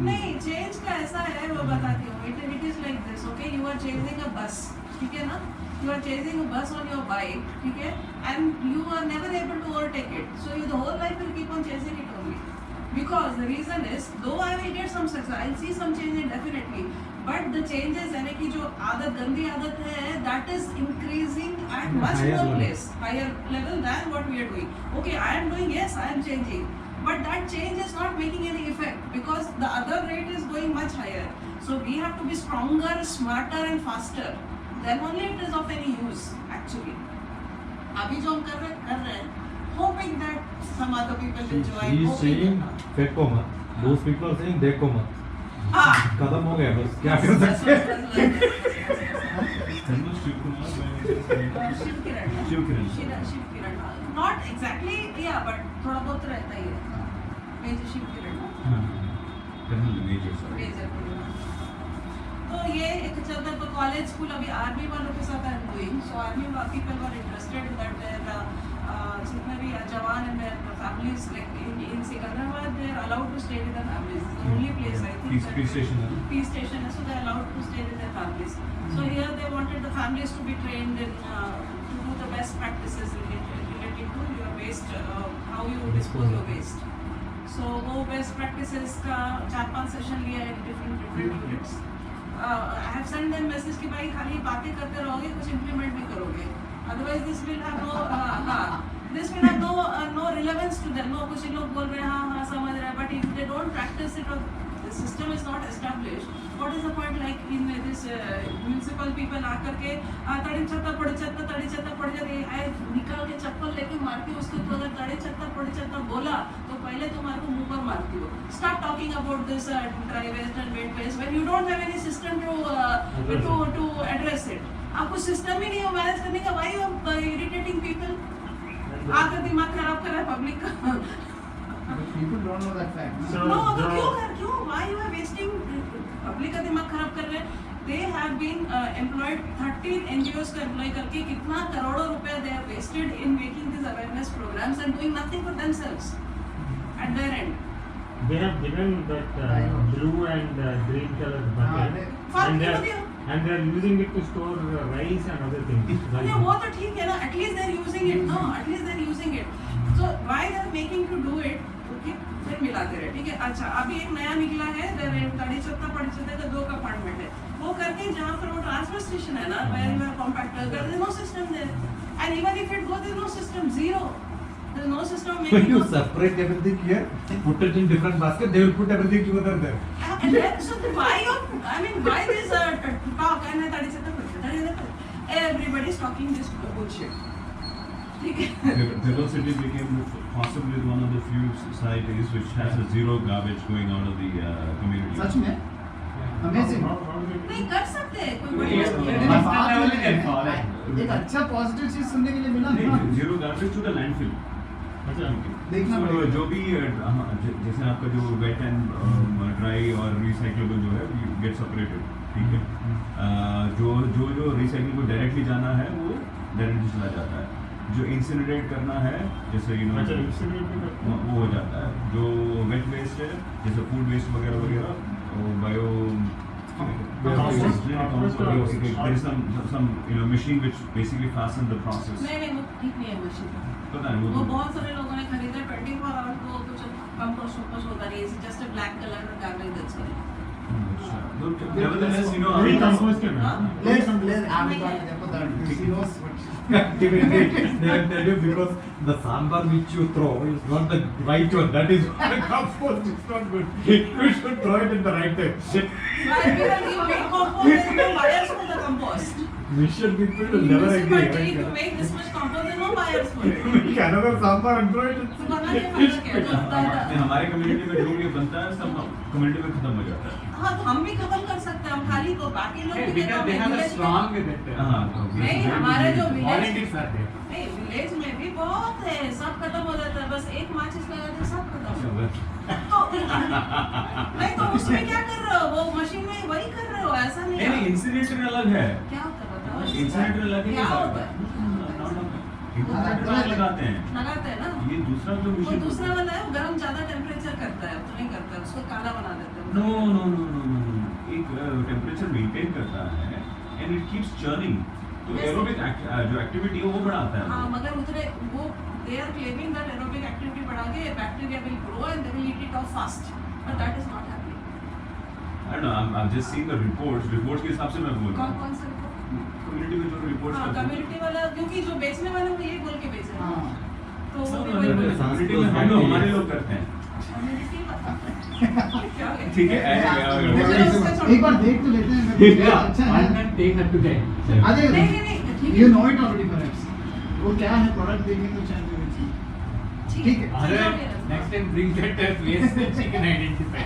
नहीं, चेंज का ऐसा है, वो बताती हूँ. It is like this, okay? You are chasing a bus, ठीक है ना? You are chasing a bus on your bike, ठीक है? And you are never able to overtake it. So you the whole life will keep on chasing it only. Because the reason is, though I will get some success, I'll see some change in definitely. But the changes यानी कि जो आदत, गंदी आदत है, that is increasing at much more higher level than what we are doing. Okay, I am doing, yes, I am changing. But that change is not making any effect because the other rate is going much higher. So we have to be stronger, smarter and faster. Then only it is of any use actually. अभी जो हम कर रहे हैं, hoping that some other people will join. He is saying फेंको मत. Those people are saying देखो मत. खत्म हो गया बस, क्या कर सकते हैं? शिव किरण. Not exactly, yeah, but थोड़ा बहुत रहता ही है. मेजर शिव किरण. मेजर. तो ये एक चलता है कॉलेज स्कूल. अभी आर्मी वालों के साथ I am doing. So army people were interested in that जितने भी जवान हैं, families like in Hyderabad, they are allowed to stay with their families. The only place I think. Peace station. Peace station, so they are allowed to stay with their families. So here they wanted the families to be trained in to do the best practices related to your waste, how you dispose your waste. So वो best practices का 4-5 session लिया है different units. I have sent them message कि भाई खाली बातें करते रहोगे, कुछ implement भी करोगे. Otherwise this will have this will have no relevance to them. No, कुछ लोग बोल रहे हैं हाँ समझ रहे हैं, but if they don't practice it or the system is not established, what is the point? Like in this municipal people आकर के तड़ी छत्ता पड़ जाते, आए निकाल के चप्पल लेके मारती हो उसको, तो अगर तड़ी छत्ता बोला तो पहले तुम्हारे को मुंह पर मारती हो. Start talking about this dry waste and wet waste when you don't have any system to address it. आपको सिस्टम ही नहीं हो मैनेज करने का. Why you are irritating people? आकर दिमाग खराब कर रहा है पब्लिक का. But people don't know that fact. So- No, तो the- क्यों? Why you are wasting? Public का दिमाग खराब कर रहे हैं. They have been employed 13 NGOs को employ करके कितना करोड़ों रुपए they have wasted in making these awareness programs and doing nothing for themselves at their end. They have given that blue and green color bucket, फर्क and क्यों they दिया? and they are using it to store rice and other things. अरे वो तो ठीक है ना. At least they are using it. No, at least they are using it. So why they are making to do it? Okay, फिर मिलाते रहे. ठीक है. अच्छा अभी एक नया निकला है. तड़ी छत्ता पड़ी छत्ता का 2 कंपार्टमेंट है. वो करके जहाँ पर वो ट्रांसफर स्टेशन है ना, where you have compactor, there is no system there. And even if it goes, there is no system. Zero. There is no system When making. you separate everything here, put it in different basket, they will put everything together there. And then, so why you? I mean, why this talk? And tadi chhatta. Everybody is talking this bullshit. ठीक है. Hyderabad city became possibly one of the few societies which has a zero garbage going out of the community. सच में? Amazing. नहीं कर सकते हैं कोई बड़ी Yeah, बात yeah. नहीं है. बात level ये can है, follow. एक अच्छा पॉजिटिव चीज सुनने के लिए मिला नहीं, ना. zero garbage to the landfill. अच्छा. देखना So, पड़ेगा. जो भी जैसे आपका जो वेट एंड ड्राई और रिसाइक्लेबल जो है गेट सेपरेटेड. ठीक है. जो रिसाइकलिंग को डायरेक्टली जाना है वो डायरेक्टली चला जाता है. जो इंसिनरेट करना है जैसे अच्छा, incinerate भी करते हैं? वो हो जाता है. जो वेट वेस्ट है जैसे फूड वेस्ट वगैरह वगैरह वो bio there is some machine which basically fastens the process. नहीं वो ठीक नहीं है मशीन. पता है वो वो बहुत सारे लोगों ने खरीदा 24 आवर्स को कुछ कंपोस्ट होता नहीं. It's just a black colour garbage that's all. nevertheless We compost it, Huh? man. Let's have it back there for that. She knows what she. They will tell you because the sambar which you throw is not the right one. That is why compost is not good. You should throw it in the right way. Why because you make compost there is no buyers for the compost. Mission people will never agree. Municipality to make this much compost there are no buyers for it. Make another sambar and throw it. तो बना के फायदा क्या है? हमारे community में जो ये बनता है सब कम्युनिटी में खत्म हो जाता है. हाँ तो हम भी खत्म कर सकते हैं. हम खाली को बाकी लोग भी Because they have a strong that. हाँ, नहीं हमारे जो Volunteers are there. नहीं विलेज में भी बहुत है. सब खत्म हो जाता है. बस एक माचिस लगा दे सब खत्म. तो नहीं तो उसमें क्या कर रहे हो? वो मशीन में वही कर रहे हो. ऐसा नहीं नहीं है. इंसिनरेटर अलग है. क्या होता है बताओ. इंसिनरेटर अलग है. क्या होता है? इंसिनरेटर लगाते हैं. लगाते हैं ना. ये दूसरा जो वो मशीन दूसरा वाला है वो गर्म ज्यादा टेम्परेचर करता है. तो नहीं करता है. उसको काला बना देते हैं. No no no no no एक टेम्परेचर मेंटेन करता है एंड इट कीप्स चर्निंग. तो एरोबिक जो एक्टिविटी है वो बढ़ाता हाँ है. मगर उतरे वो they are claiming that aerobic activity बढ़ा के bacteria will grow and they will eat it off fast, but that is not happening. I don't know. I'm just seeing the reports. Reports के हिसाब से मैं बोल रहा हूँ. कौन सा कम्युनिटी में जो रिपोर्ट्स हाँ करते हैं. कम्युनिटी वाला क्योंकि जो बेचने वाले वो ये बोल के बेच रहे हैं. हाँ. तो वो भी No, वही no, बोल no, रहे हैं. कम्युनिटी में हम लोग हमारे लोग करते हैं. कम्युनिटी क्या है? ठीक है एक बार देख तो लेते हैं. अच्छा One है. can take her to get. अरे नहीं ठीक है. you know it already perhaps. वो क्या है प्रोडक्ट देखें तो शायद ठीक है. Other next time bring that place that she can identify.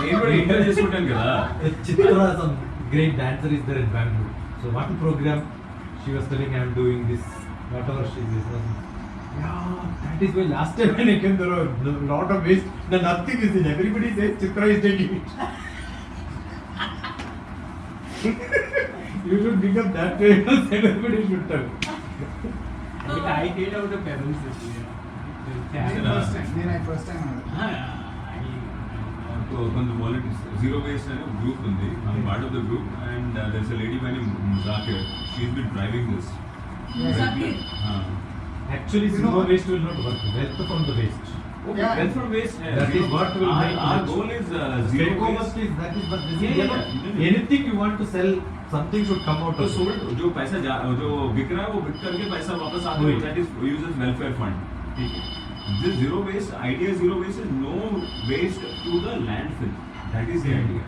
నేను కూడా ఇంటర్ చేసుకుంటాను కదా. Chitra, some great dancer is there in Bangalore. So what program she was telling I am doing this, whatever she is. Yeah, that is why last time when I came there was a lot of waste. Now nothing is in. Everybody says Chitra is taking it. You should pick up that way. Everybody should tell. But I did out of parents this year. నేను first time तो కొంచెం volunteers zero waste అనే group ఉంది. I part of the group and there is a lady by name Muzakkir. She is been driving this. Muzakkir? Actually, zero waste will not work. Wealth from the waste. Yeah. Wealth from waste. That is what will make our much. goal is zero Take-home waste. is that is but this Yeah, is yeah, yeah. anything you want to sell, something should come out तो of it. Sold जो पैसा जो बिक रहा है वो बिक करके पैसा वापस आता है. वही. That is use as welfare fund. ठीक है. This zero waste idea, zero waste is no waste to the landfill. That is the idea.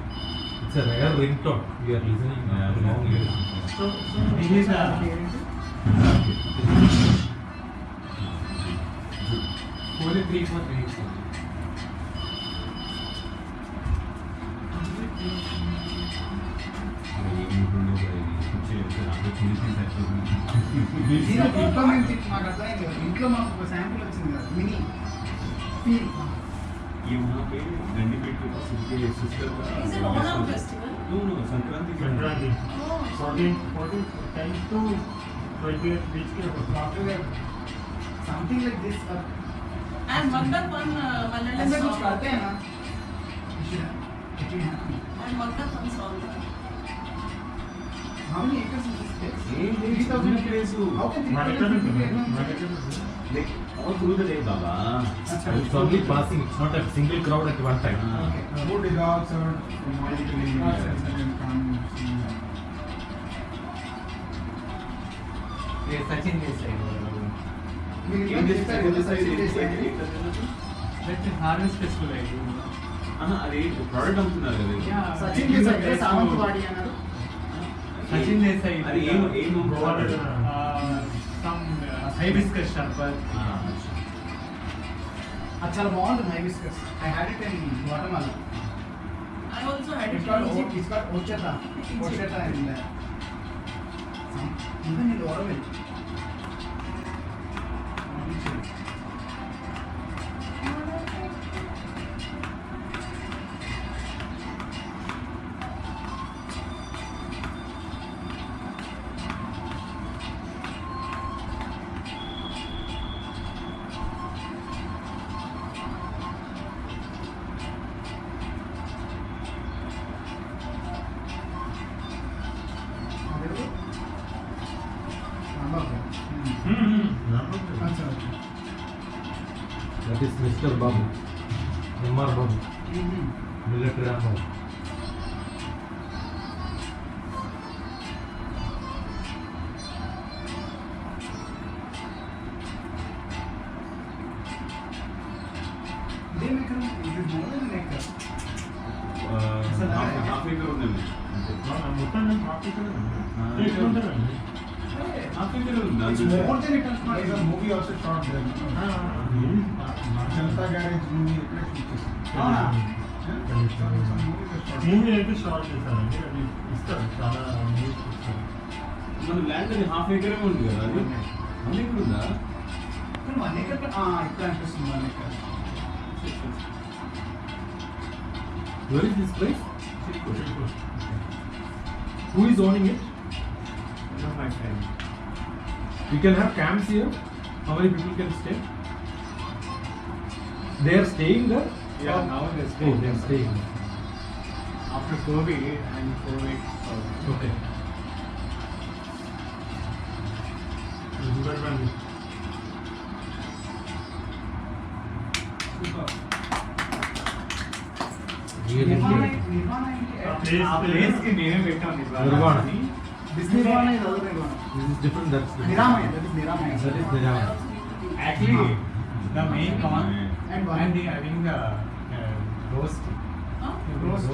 It's a rare ringtone. We are listening long years. So this is a 4343. Implement మాకు అర్థమైంది కదా. ఇంట్లో మాకు ఒక sample వచ్చింది కదా mini feel. ये वहाँ पे गंडीपेट के पास उनके सिस्टर का Is it Onam festival? No, Sankranti का Sankranti. Oh, 14, 10 to 20th बीच के होता something like this and Magdapan, Malayalam ऐसा कुछ song. करते हैं ना. And Magdapan song. How many acres is this place? 3,000 acres. How can Madhukar 3,000 acres? Like all through the day, Baba. It's only passing. It's not a single crowd at one time. Okay. Food is also commodity and come. Yes, Sachin Desai. మీరు In this చెప్పారు కదా, side, Sachin Desai. That's a harvest festival I do. అది product అమ్ముతున్నారు కదా ఇది. Yeah. Sachin Desai కదా, సావంతవాడి అన్నారు. Sachin Desai. అది ఏం Goa. Some hibiscus sherbet. అది చాలా బాగుంటుంది hibiscus. I had it in గ్వాటమాలా. I also had it It's in called Egypt. it's called ocheta. Ocheta in even in Oroville. That is Mr. Babu. Mr. Babu. Millet Babu. They make it more than an acre. Half acre ఉందండి మొత్తం traffic ఎక్కుంటారండి. Half acre ఉంది It's దాంట్లో. more than it is not. There's a movie also shot there. Janata Garage movie ఎక్కడ shoot చేశారు. అవునా? Movie అయితే short చేశారండి. అది ఇస్తారు చాలా మూవీస్ ఇస్తారు. మన ల్యాండ్ అది హాఫ్ ఏకరే ఉంది కదా అది 1 ఏకర్ ఉందా కానీ 1 acre ఇప్పుడు అనిపిస్తుంది 1 acre. Where is this place? Who is owning it? One of my friends. We can have camps here. How many people can stay? They are staying there? Yeah, now they're Oh, staying. they are staying there. After COVID and COVID. Okay. Guntur Really? నిర్మాణ ఆ place కి మేమే పెట్టాం నిర్వాణ. this నిర్మాణ is other నిర్మాణ. This is different. That's different. నిరామయ, that is నిరామయ. That is Nirama. Actually, the main con And one. and the having the roast. Huh? Roast.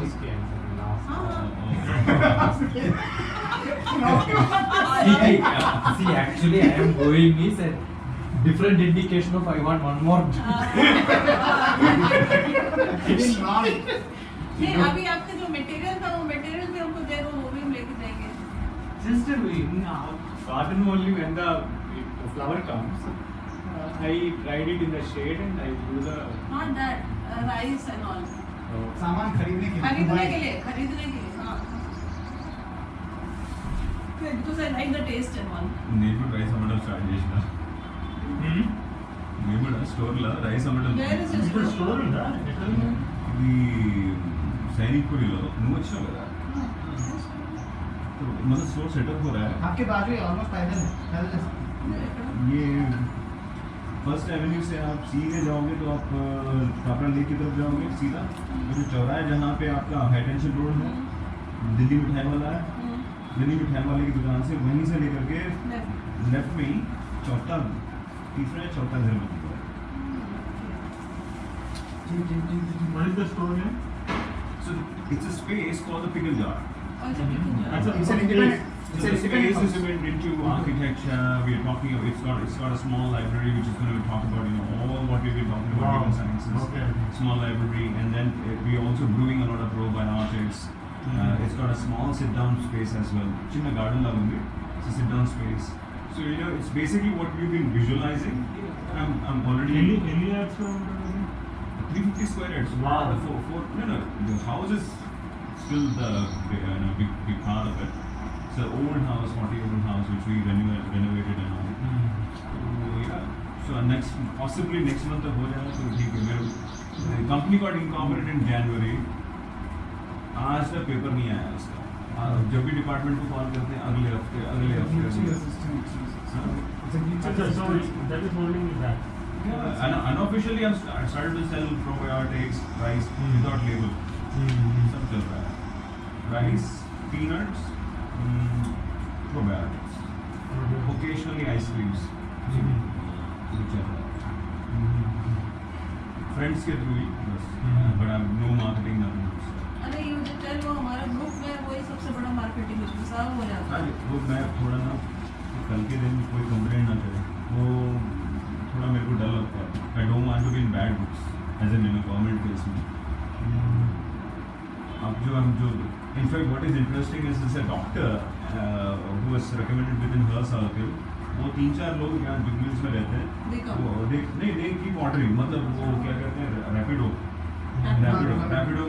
See, actually, I am going is a different indication of I want one more. It is not. नहीं अभी आपका जो material था वो material भी हमको दे दो, वो भी हम लेके जाएंगे. Just in garden only when the flower comes, I dried it in the shade and I do the. Not that rice and all. सामान खरीदने के लिए. खरीदने के लिए हाँ. Because I like the taste and all. నేను కూడా రైస్ అమ్మడం స్టార్ట్ చేసిన నేను కూడా స్టోర్లో రైస్ అమ్మడం Where is your ఇక్కడ store? స్టోర్ ఉందా? ఎక్కడ ఉంది? ఇది సైనిక్పురిలో నువ్వు వచ్చావు కదా मतलब स्टोर सेटअप हो रहा है आपके बाजू ऑलमोस्ट पैदल है. ये फर्स्ट एवेन्यू से आप सीधे जाओगे तो आप कापड़ा लेक की तरफ जाओगे सीधा वो जो चौराहा है जहाँ पे आपका हाई टेंशन रोड है दिल्ली मिठाई वाला है दिल्ली मिठाई वाले की दुकान से वहीं से लेकर के लेफ्ट में ही चौथा तीसरा या चौथा घर में What is the store name? So it's a space called the pickle jar. It's a picking jar. That's a- It's an independent. So It's the an independent space is house. even into architecture. We are talking about it's got a small library which is going to talk about all what we've been talking about Wow. human sciences. Okay. Small library, and then we are also brewing a lot of probiotics. It's got a small sit-down space as well. Chinna garden la undi. It's a sit-down space. So it's basically what we've been visualizing. I'm already. Any actual? 350 square yards. Wow. The house is still the big part of it. It's an old house, 40-year-old house, which we renovated and all. So yeah. So possibly next month हो जाएगा तो ठीक है. मेरे company got incorporated in January. आज तक paper नहीं आया उसका. जब भी डिपार्टमेंट को कॉल करते हैं अगले हफ्ते. So that is holding me back. Unofficially, I started to sell probiotics, rice without label. सब चल रहा है. Rice, peanuts, probiotics. Occasionally ice creams. ये चल रहा है. Friends के through ही बस. But I have no marketing, nothing else. अरे यू जब टेल वो हमारा ग्रुप में वही सबसे बड़ा मार्केटिंग उसमें सब हो जाता है. वो मैं थोड़ा ना कल के दिन कोई कंप्लेंट ना करे वो थोड़ा मेरे को डर लगता है. I don't want to be in bad books as in government case में. अब जो in fact what is interesting is a doctor who was recommended within her circle. वो 3-4 लोग यहाँ जुगमिल्स में रहते हैं. वो they keep ordering. मतलब वो क्या कहते हैं रैपिडो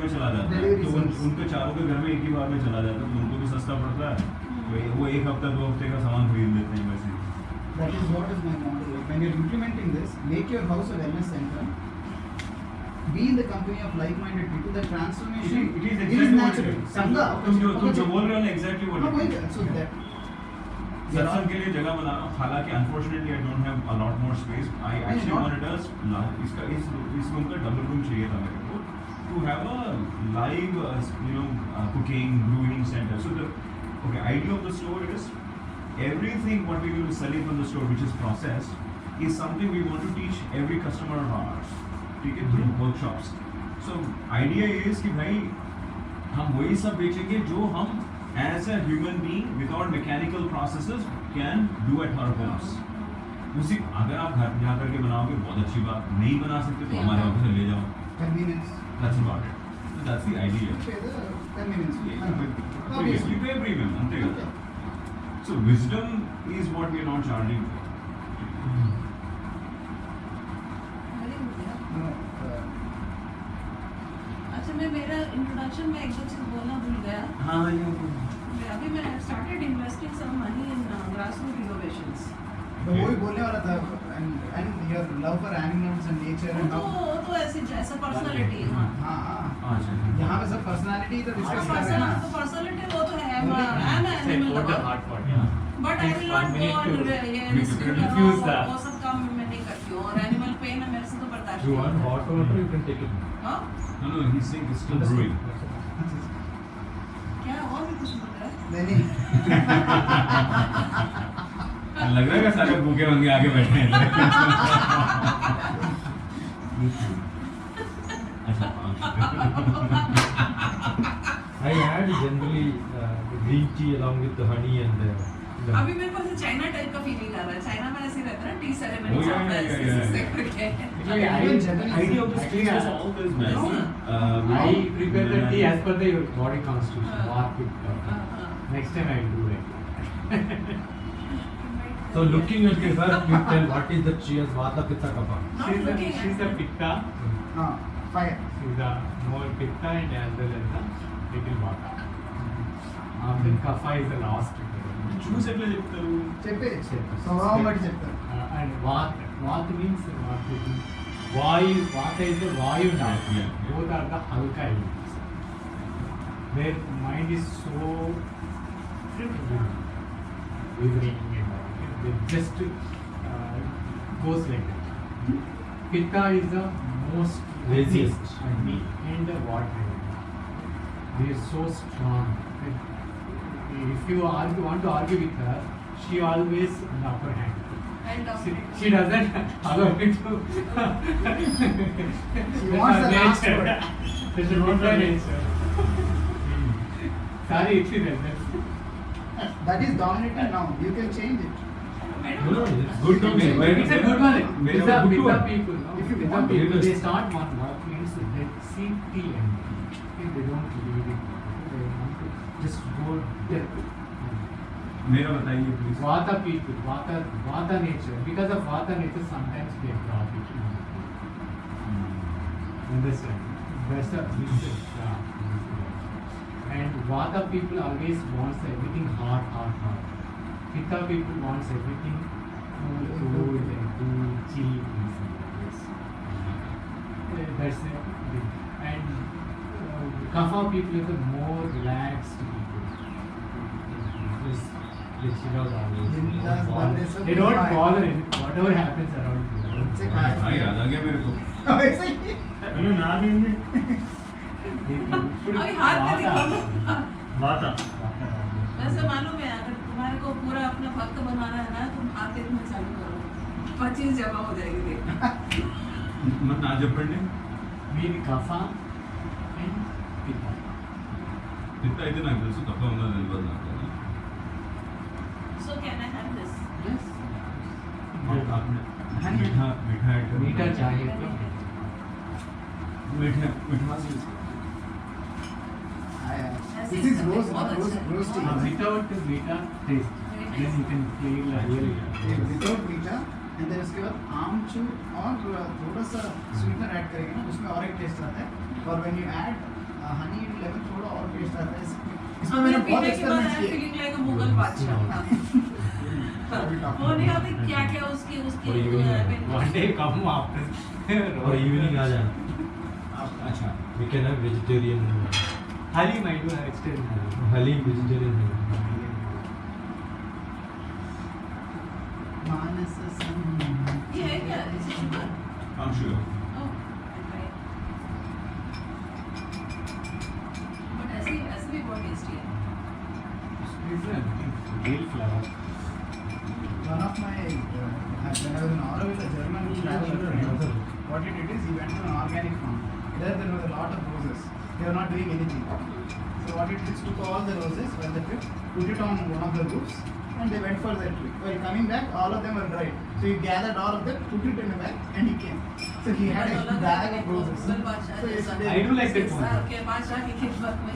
में चला जाता है. तो उनके चारों के घर में एक ही बार में चला जाता है तो उनको भी सस्ता पड़ता है. तो वो एक हफ्ता 2 हफ्ते का सामान खरीद लेते हैं वैसे. That is what is my model. When you're implementing this, make your house a wellness center. Be in the company of like-minded people. The transformation It is is exactly what it natural. is. समझा? तुम जो बोल रहे हो ना exactly what हाँ, it वही is. so that सत्संग के लिए जगह बना रहा हूँ. हालांकि unfortunately I don't have a lot more space. I actually wanted us इस रूम का डबल रूम चाहिए था मेरे को to have a live cooking brewing center. So the idea of the store is everything what we will be selling from the store which is processed is something we want to teach every customer of ours. ठीक है, through workshops. So idea is कि भाई हम वही सब बेचेंगे जो हम as a human being without mechanical processes can do at our homes. उसी अगर आप घर जा करके बनाओगे बहुत अच्छी बात. नहीं बना सकते तो हमारे ऑफिस में ले जाओ. convenience. That's about it. So that's the idea. Okay, the convenience. We Obviously. pay premium. अंते Okay. So wisdom is what we are not charging for. Very good यार. No, अच्छा मैं मेरा इंट्रोडक्शन में एक दो चीज बोलना भूल गया. हाँ अभी मैं started investing some money in grassroots innovations. तो वही बोलने वाला था and your love for animals and nature and how. वो तो ऐसा पर्सनालिटी है. हाँ. हाँ यहाँ पे सब personality तो discuss कर रहे हैं ना. पर्सनालिटी वो तो है. I'm an animal What the lover. hard part, yeah. But I will Takes not 1 go minute on to refuse that. वो सब काम मैं नहीं करती हूँ. और एनिमल पेन है मेरे से तो बर्दाश्त You नहीं want होता. hot water, you can take it. हाँ? No, he's saying it's still brewing. क्या और भी कुछ बोल रहा है? नहीं लग रहा है कि सारे भूखे बंदे आगे बैठे हैं. I had generally the green tea along with the honey and the अभी मेरे को ऐसे चाइना टाइप का फीलिंग आ रहा है. चाइना में ऐसे रहता है ना टी सेरेमनी Oh, yeah, चलता है yeah, yeah, ऐसे yeah. करके. Idea of the street was always best. I prepare the tea as per the your body constitution. What it, हाँ. next time I will do it. So looking at this, sir, you tell what is the cheers, Vata, Pitta, Kapha. Not looking at She's a them. pitta. हाँ fire. She's a more pitta and as well as the little vata. Then kapha is the last. చూసి ఎట్లా చెప్తారు? చెప్పే స్వభావం బట్టి చెప్తారు. And vat means what it is. Vayu, vata is the vayu now. Yeah. Both are the halka elements. Their mind is so wavering and all. It just goes like that. Pitta is the most Laziest. and the water. They are so strong. If you want to argue with her, she always on the upper hand. I'll dominate. She doesn't allow me to. She wants the last word. It's a different nature. Sorry, it's irrelevant. That is dominating now. You can change it. I No, don't know. it's good to me. It's a good one. Very With the good one. people, no? If you With the want to people, use they it. start one work means they see the end. If they don't leave it, they want to just go depth. मेरा बताइए please. Vata people, Vata nature. Because of Vata nature, sometimes they drop it. Understand? That's a And Vata people always wants everything hard. Pitta people wants everything cool and cool, cheap. That's it. And Kapha people are the more relaxed people. Just they chill out always. Bindas, Bande, They don't bother it. Whatever happens around you. Say हाँ hi. याद आ गया मेरे को. ऐसे ही. मैंने नाम ही नहीं. अभी हाथ में दिखाओ. बाता. वैसे मालूम है अगर तुम्हारे को पूरा अपना भक्त बनाना है ना तुम हाथ देखना चालू करो 25 जमा हो जाएगी देखना. मत ना जब पढ़ने. Mean Kapha and Pitta. इतना इतना తెలుసు తప్ప ఉందా తెలియదు నాకు. So can I have this? Yes. आपने मीठा मीठा मीठा चाहिए तो मीठा मीठा This is rose tea. without meeta taste. Then you can feel really. Without मीठा and then उसके बाद आमचूर और थोड़ा सा स्वीटनर ऐड करेंगे ना उसमें और एक टेस्ट आता है और when you add honey and lemon थोड़ा और टेस्ट आता है इसमें मैंने बहुत पीने के बाद एक्सपेरिमेंट आई किए फीलिंग लाइक अ मुगल बादशाह. वो नहीं होती क्या क्या उसकी और evening है. One day come after. और इवनिंग आ जाना. अच्छा. We can have vegetarian. Halim I do have extended. Halim vegetarian. मानस ये है क्या is it sugar? I'm sure. Oh, I'll try it. But ऐसे भी बहुत टेस्टी है. Real flower. one of my when I was in Aura with a German traveler friend, what he did is he went to an organic farm. There was a lot of roses. They were not doing anything. So what he did is took all the roses while the trip, put it on one of the roofs, and they went for their trip. While coming back, all of them were dried. So he gathered all of them, put it in a bag, and he came. So he had a bag of roses. So yesterday, I do like that one. के बादशाह की खिदमत में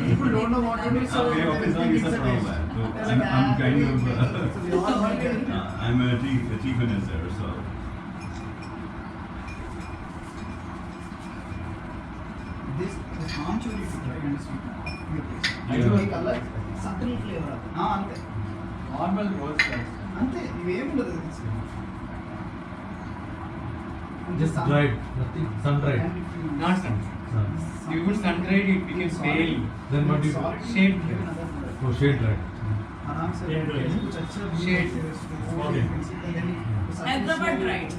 people don't know what to do. So मेरे office में it's भी a सब waste. problem है. So There's a I'm bag, kind of so we all want it. I'm a chief minister, so This amchur you should try and sweet. I do. ఈ colour subtle flavour అంతే Normal rose flowers. అంతే ఇవేముండదు Just dried, nothing sun dried. Not sun. You put sun dried, it becomes pale. Then what do you do? Shade. Oh, shade dried. आराम से Shade dried. कुछ अच्छा Shade. Okay. Hyderabad dried.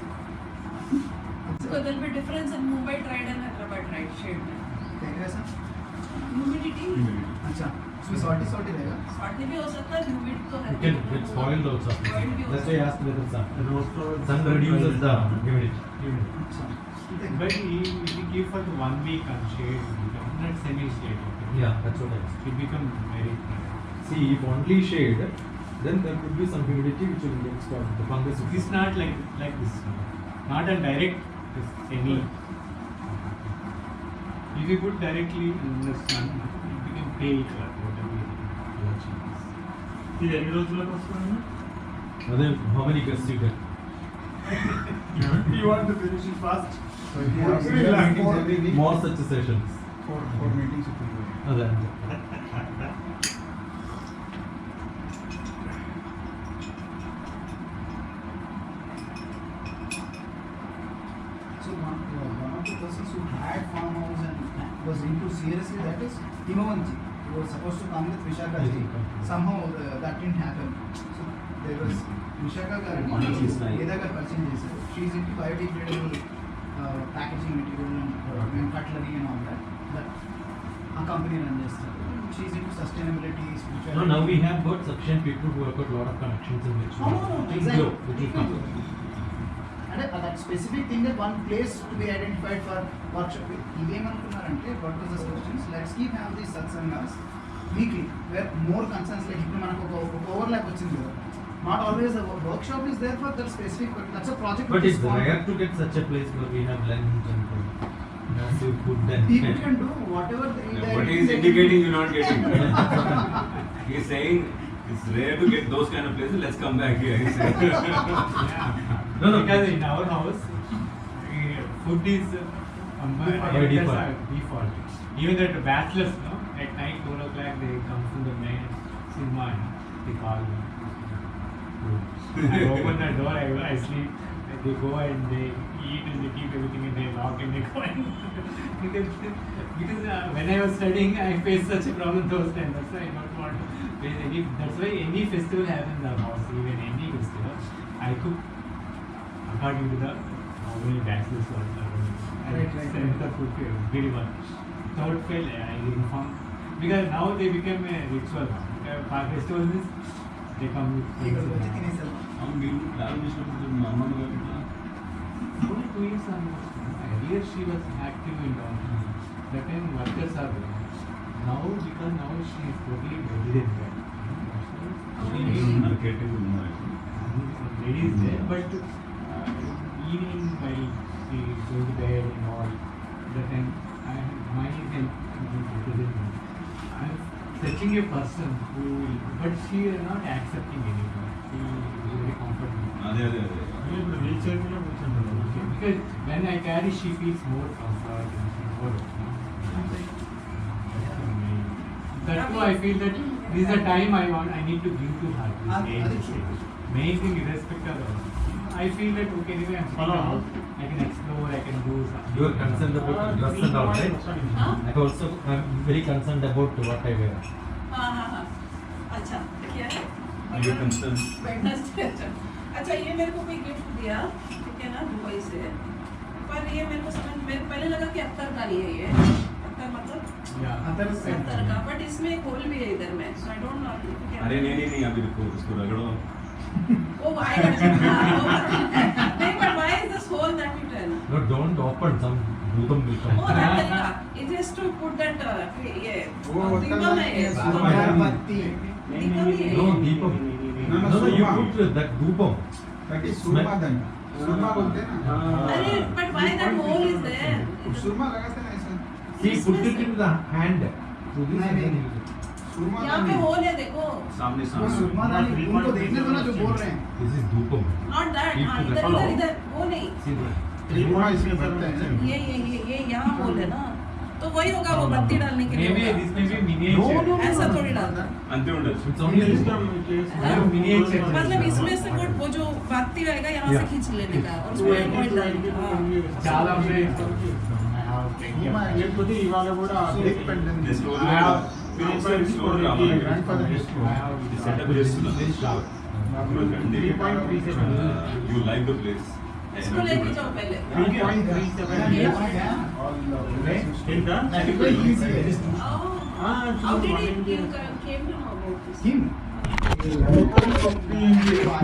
So there will be difference in Mumbai dried and Hyderabad dried shade में. कैसा Humidity अच्छा उसमें salty salty रहेगा स्वाटी भी हो सकता है humid तो है. You can get spoiled also. Spoiled भी हो That's why I asked whether sun. Rose Sun reduces the humidity. अच्छा But if you give for the 1 week on shade, not semi-shade. Yeah, that's what I asked. It become very. See, if only shade, then there could be some humidity which will get spoiled. The fungus will It's not like this. Not a direct semi. If you put directly in the sun, it become pale color. Whatever you ఇది ఎన్ని రోజులకు వస్తుంది? Then how many guests you get? You want to finish it fast? So if you have We'll have meetings every week, More such sessions. four meetings it will be. Then. so one of the persons who had farmhouse and was into seriously that is Himavanti. He was supposed to come with Vishaka ji. Somehow that didn't happen. So there was Vishaka garu Geda garu పరిచయం చేశారు. She is into biodegradable packaging material and cutlery and all that. That a company run చేస్తారు. she's into sustainability, spirituality. No, now we have got sufficient people who have got a lot of connections in which Exactly. which will come. And that specific thing, that one place to be identified for workshop. ఇవేమనుకున్నారంటే what was the suggestions? Let's keep have these satsangas weekly, where more concerns like ఇప్పుడు మనకు ఒక overlap వచ్చింది కదా. Not always a workshop is there for that specific. That's a project. But which it's is called- rare to get such a place where we have lunch and massive food and People can do whatever they What he is indicating you're not getting. He is saying it's rare to get those kind of places. Let's come back here. He's saying. No, Because in our house, food is By default. default. Even that bachelors, no, at night 4 o'clock they come to the main cinema and they call me. I open the door, I sleep, and they go and they eat and they keep everything and they lock and they go and because when I was studying, I faced such a problem those times. That's why I don't want to face any. That's why any festival happens in our house, even any festival, I cook according to the how many bachelors were I Right. send the food to everyone. Without fail, I inform because now they become a ritual. Festival means they come with ఇక్కడ friends. వచ్చి తినేసారు. అవును, మీరు travel చేసినప్పుడు మా అమ్మమ్మ గారు ఇట్లా Only 2 years ago. Earlier she was active in downtown. That time workers are there. Now because now she is totally resident there. ఉన్నారు, కేటగిరీ ఉన్నారు. Ladies there, but evening while she goes to bed and all, that time my help I'm searching a person who will, but she is not accepting anymore. She is very comfortable. అదే అదే అదే. ఇప్పుడు wheel chair మీద కూర్చుంటారు. Okay, because when I carry, she feels more comfort and more. That's why I feel that this is the time I need to give to her. This age. Main thing, irrespective of I feel that okay, anyway, I'm sitting out, I can explore, I can do something. You are concerned about dress and all, right? Huh? I also am very concerned about what I wear. हाँ. अच्छा क्या है? Are you concerned? Wednesday, अच्छा ये मेरे को कोई gift दिया, ठीक है ना, दुबई से, पर ये मेरे को समझ मेरे पहले लगा कि अत्तर का नहीं है ये, अत्तर मतलब Yeah. अत्तर का, बट इसमें एक होल भी है इधर में, so I don't know. अरे नहीं अभी रुको, उसको रगड़ो. वो आएगा नहीं, but why is this hole that you tell? No, don't open some bhootam will come. Oh, that तरीका, it is to put that ये वो दीपम है ये, अगरबत्ती. दीपम ही है No, ये. deepam. No, No, you surma. put that dhoopam. That is Surma then. सुरमा बोलते हैं ना. अरे, but why that hole is there? सुरमा लगाते हैं ऐसा. See, put it in the hand. So this नहीं, is नहीं. the- सुरमा यहाँ पे then. होल है देखो. सामने वो सामने. सुरमा दानी उनको देखने दो ना जो बोल रहे हैं. This is dhoopam. Not that, Keep हाँ to the इधर follow. इधर वो नहीं. See that? सुरमा इसमें भरते हैं. ये यहाँ होल है ना, तो वही होगा वो बत्ती डालने के लिए Maybe होगा. this may be miniature. ऐसा थोड़ी डालता. अंते ఉండొచ్చు. It's only this. Miniature. मतलब इसमें से वो जो बत्ती रहेगा यहाँ से Yeah. खींच लेने का और उसमें oil डालने का. हाँ. చాలా ఉన్నాయి. I have plenty of Surma them. लेకపోతే ఇవాళ కూడా big pendant. This story I have outside story grandfather I have setup చేస్తున్నా. You like the place. इसको लेके जाओ पहले. 3.37 Yeah. ఏంటా? That is very easy. Oh. How did he came to know about this? Him.